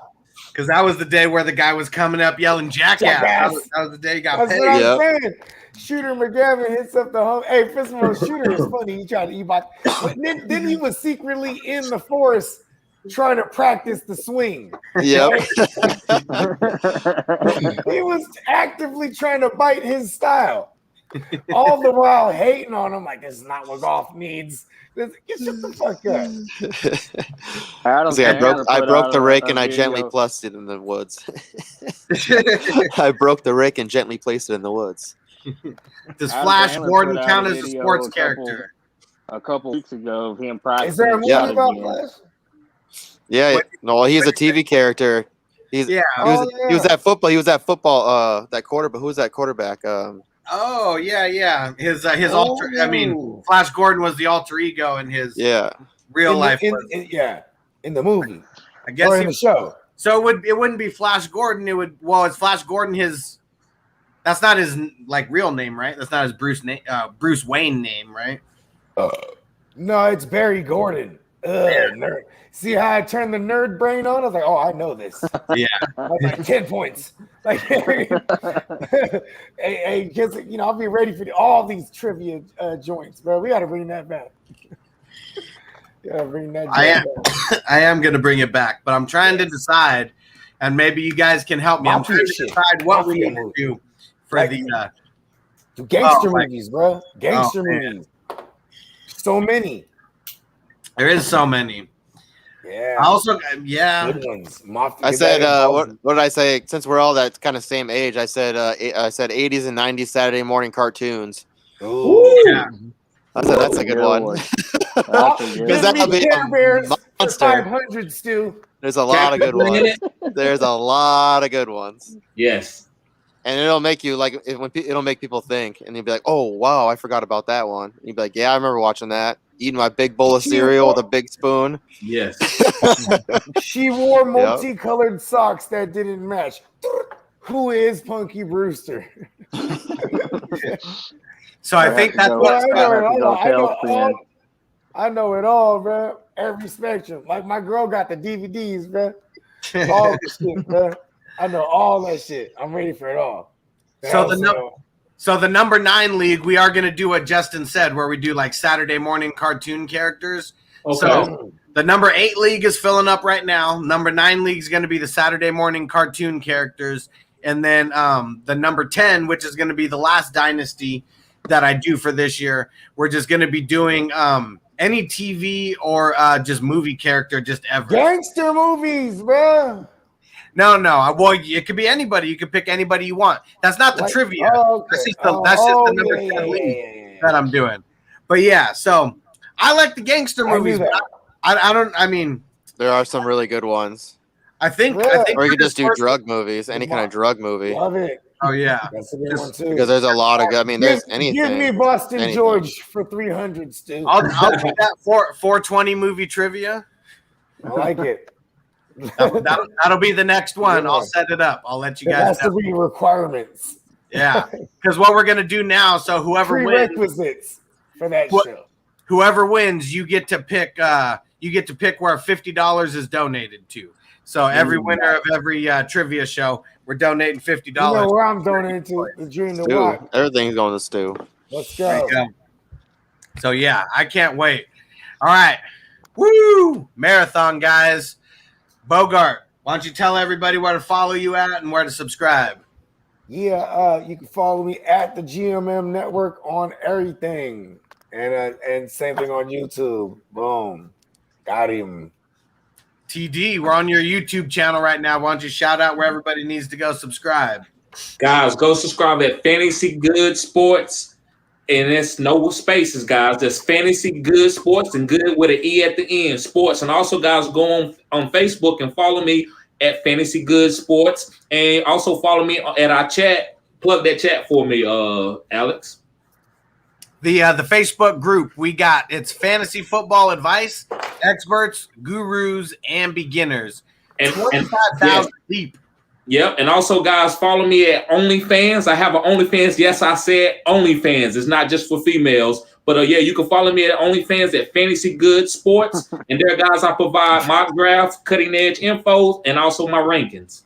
Because that was the day where the guy was coming up yelling jackass. That was the day he got That's paid. what I'm saying. Shooter McGavin hits up the home. Hey, first of all, Shooter is funny. He tried to e-bot. But then he was secretly in the forest trying to practice the swing. Yep. He was actively trying to bite his style. All the while hating on him, like, this is not what golf needs. Shut the fuck up. I broke the rake and I gently placed it in the woods. I broke the rake and gently placed it in the woods. Does Flash Gordon count as a sports character? A couple weeks ago of him practicing. Is there a movie about Flash? Yeah, no, he's a TV character. He was at football. He was at football. That quarterback. Who was that quarterback? Oh yeah. His alter. I mean, Flash Gordon was the alter ego in his real life. In the movie. I guess or in the show. So it wouldn't be Flash Gordon. It would. Well, it's Flash Gordon. That's not his like real name, right? That's not his Bruce Wayne name, right? No, it's Barry Gordon. Nerd. See how I turned the nerd brain on? I was like, oh, I know this. Yeah. I was like, 10 points. Like, hey, just, I'll be ready for all these trivia joints, bro. We got to bring that back. I am going to bring it back, but I'm trying to decide, and maybe you guys can help me. I'm trying to decide what we need to do for the gangster movies, bro. Gangster movies. So many. There is so many. Yeah. Also, yeah. Good ones. I said, what did I say? Since we're all that kind of same age, I said 80s and 90s Saturday morning cartoons. Ooh. Yeah. I said that's a good one. Because that'll be a monster. 500 Stu. There's a lot of good ones. There's a lot of good ones. Yes. And it'll make you like it'll make people think, and you'll be like, "Oh wow, I forgot about that one." And you'll be like, "Yeah, I remember watching that." Eating my big bowl of cereal with a big spoon. Yes. She wore multicolored socks that didn't match. Who is Punky Brewster? So I think that's what I know it all, bro. Every spectrum. Like my girl got the DVDs, bro. All the shit, bro. I know all that shit. I'm ready for it all. So the number 9 league, we are going to do what Justin said, where we do like Saturday morning cartoon characters. Okay. So the number 8 league is filling up right now. Number 9 league is going to be the Saturday morning cartoon characters. And then the number 10, which is going to be the last dynasty that I do for this year, we're just going to be doing any TV or just movie character just ever. Gangster movies, bro. No. Well, it could be anybody. You could pick anybody you want. That's not the trivia. Okay. That's just the number 10 league that I'm doing. But yeah, so I like the gangster movies. I mean, there are some really good ones. I think or you could just do drug movies, any kind of drug movie. Love it. Oh yeah, that's a good one too. Because there's a lot of. I mean, there's anything. Give me Boston anything. George for 300, Stu. I'll do that 420 movie trivia. I like it. That'll be the next one. I'll set it up. I'll let you guys know. It has to be requirements. Yeah, because what we're gonna do now. So whoever wins prerequisites for that show. Whoever wins, you get to pick. You get to pick where $50 is donated to. So every winner of every trivia show, we're donating $50. You know where I'm donating to? The Dream to Watch. Everything's going to Stu. Let's go. So yeah, I can't wait. All right, woo! Marathon guys. Bogart, why don't you tell everybody where to follow you at and where to subscribe? Yeah, you can follow me at the GMM Network on everything, and same thing on YouTube. Boom, got him. TD, we're on your YouTube channel right now. Why don't you shout out where everybody needs to go subscribe? Guys, go subscribe at Fantasy Good Sports, and it's no spaces, guys. There's Fantasy Good Sports and good with an E at the end, sports. And also, guys, go on Facebook and follow me at Fantasy Good Sports, and also follow me at our chat. Plug that chat for me, Alex. The Facebook group we got, it's Fantasy Football Advice, Experts, Gurus, and Beginners. And 25,000 deep. Yep, and also, guys, follow me at OnlyFans. I have an OnlyFans. Yes, I said OnlyFans. It's not just for females. But, yeah, you can follow me at OnlyFans at Fantasy Good Sports. And there, guys, I provide mock drafts, cutting-edge info, and also my rankings.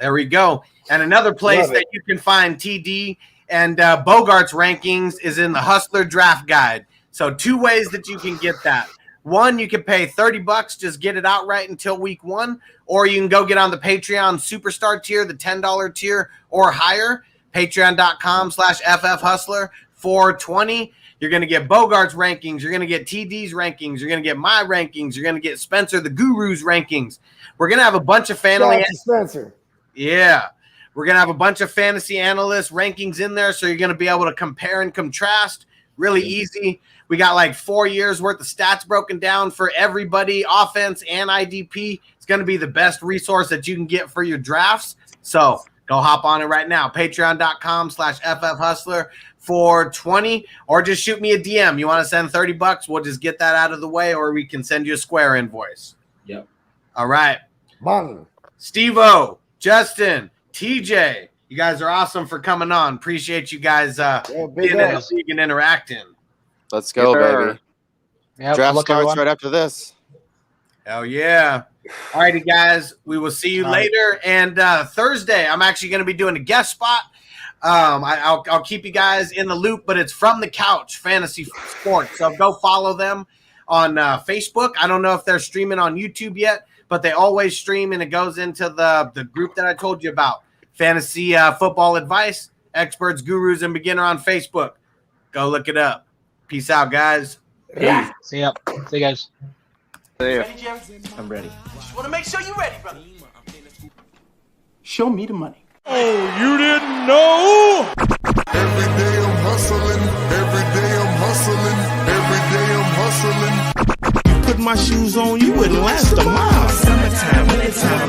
There we go. And another place that you can find TD and Bogart's rankings is in the Hustler Draft Guide. So 2 ways that you can get that. One, you can pay $30, just get it outright until week 1, or you can go get on the Patreon Superstar tier, the $10 tier or higher, patreon.com/FFHustler. 420. You're going to get Bogart's rankings. You're going to get TD's rankings. You're going to get my rankings. You're going to get Spencer, the Guru's rankings. We're going to have a bunch of Spencer. Yeah. We're going to have a bunch of fantasy analysts rankings in there. So you're going to be able to compare and contrast. Really easy. We got like 4 years worth of stats broken down for everybody, offense and IDP. It's going to be the best resource that you can get for your drafts. So go hop on it right now. Patreon.com/FFHustler. 420, or just shoot me a DM. You want to send $30? We'll just get that out of the way, or we can send you a Square invoice. Yep. All right. Money. Steve-O, Justin, TJ, you guys are awesome for coming on. Appreciate you guys being in the league and interacting. Let's go, baby. Yep, Draft starts right after this. Hell yeah. All righty, guys. We will see you later. And Thursday, I'm actually going to be doing a guest spot. I'll keep you guys in the loop, but it's From the Couch Fantasy Sports. So go follow them on Facebook. I don't know if they're streaming on YouTube yet, but they always stream, and it goes into the group that I told you about. Fantasy Football Advice, Experts, Gurus, and Beginner on Facebook. Go look it up. Peace out, guys. Yeah. See ya. See you guys. Ready, Jerry? I'm ready. Just want to make sure you're ready, brother. Show me the money. Oh, you didn't know? Every day I'm hustling. Every day I'm hustling. Every day I'm hustling. Put my shoes on, you wouldn't last a mile. Summertime, wintertime.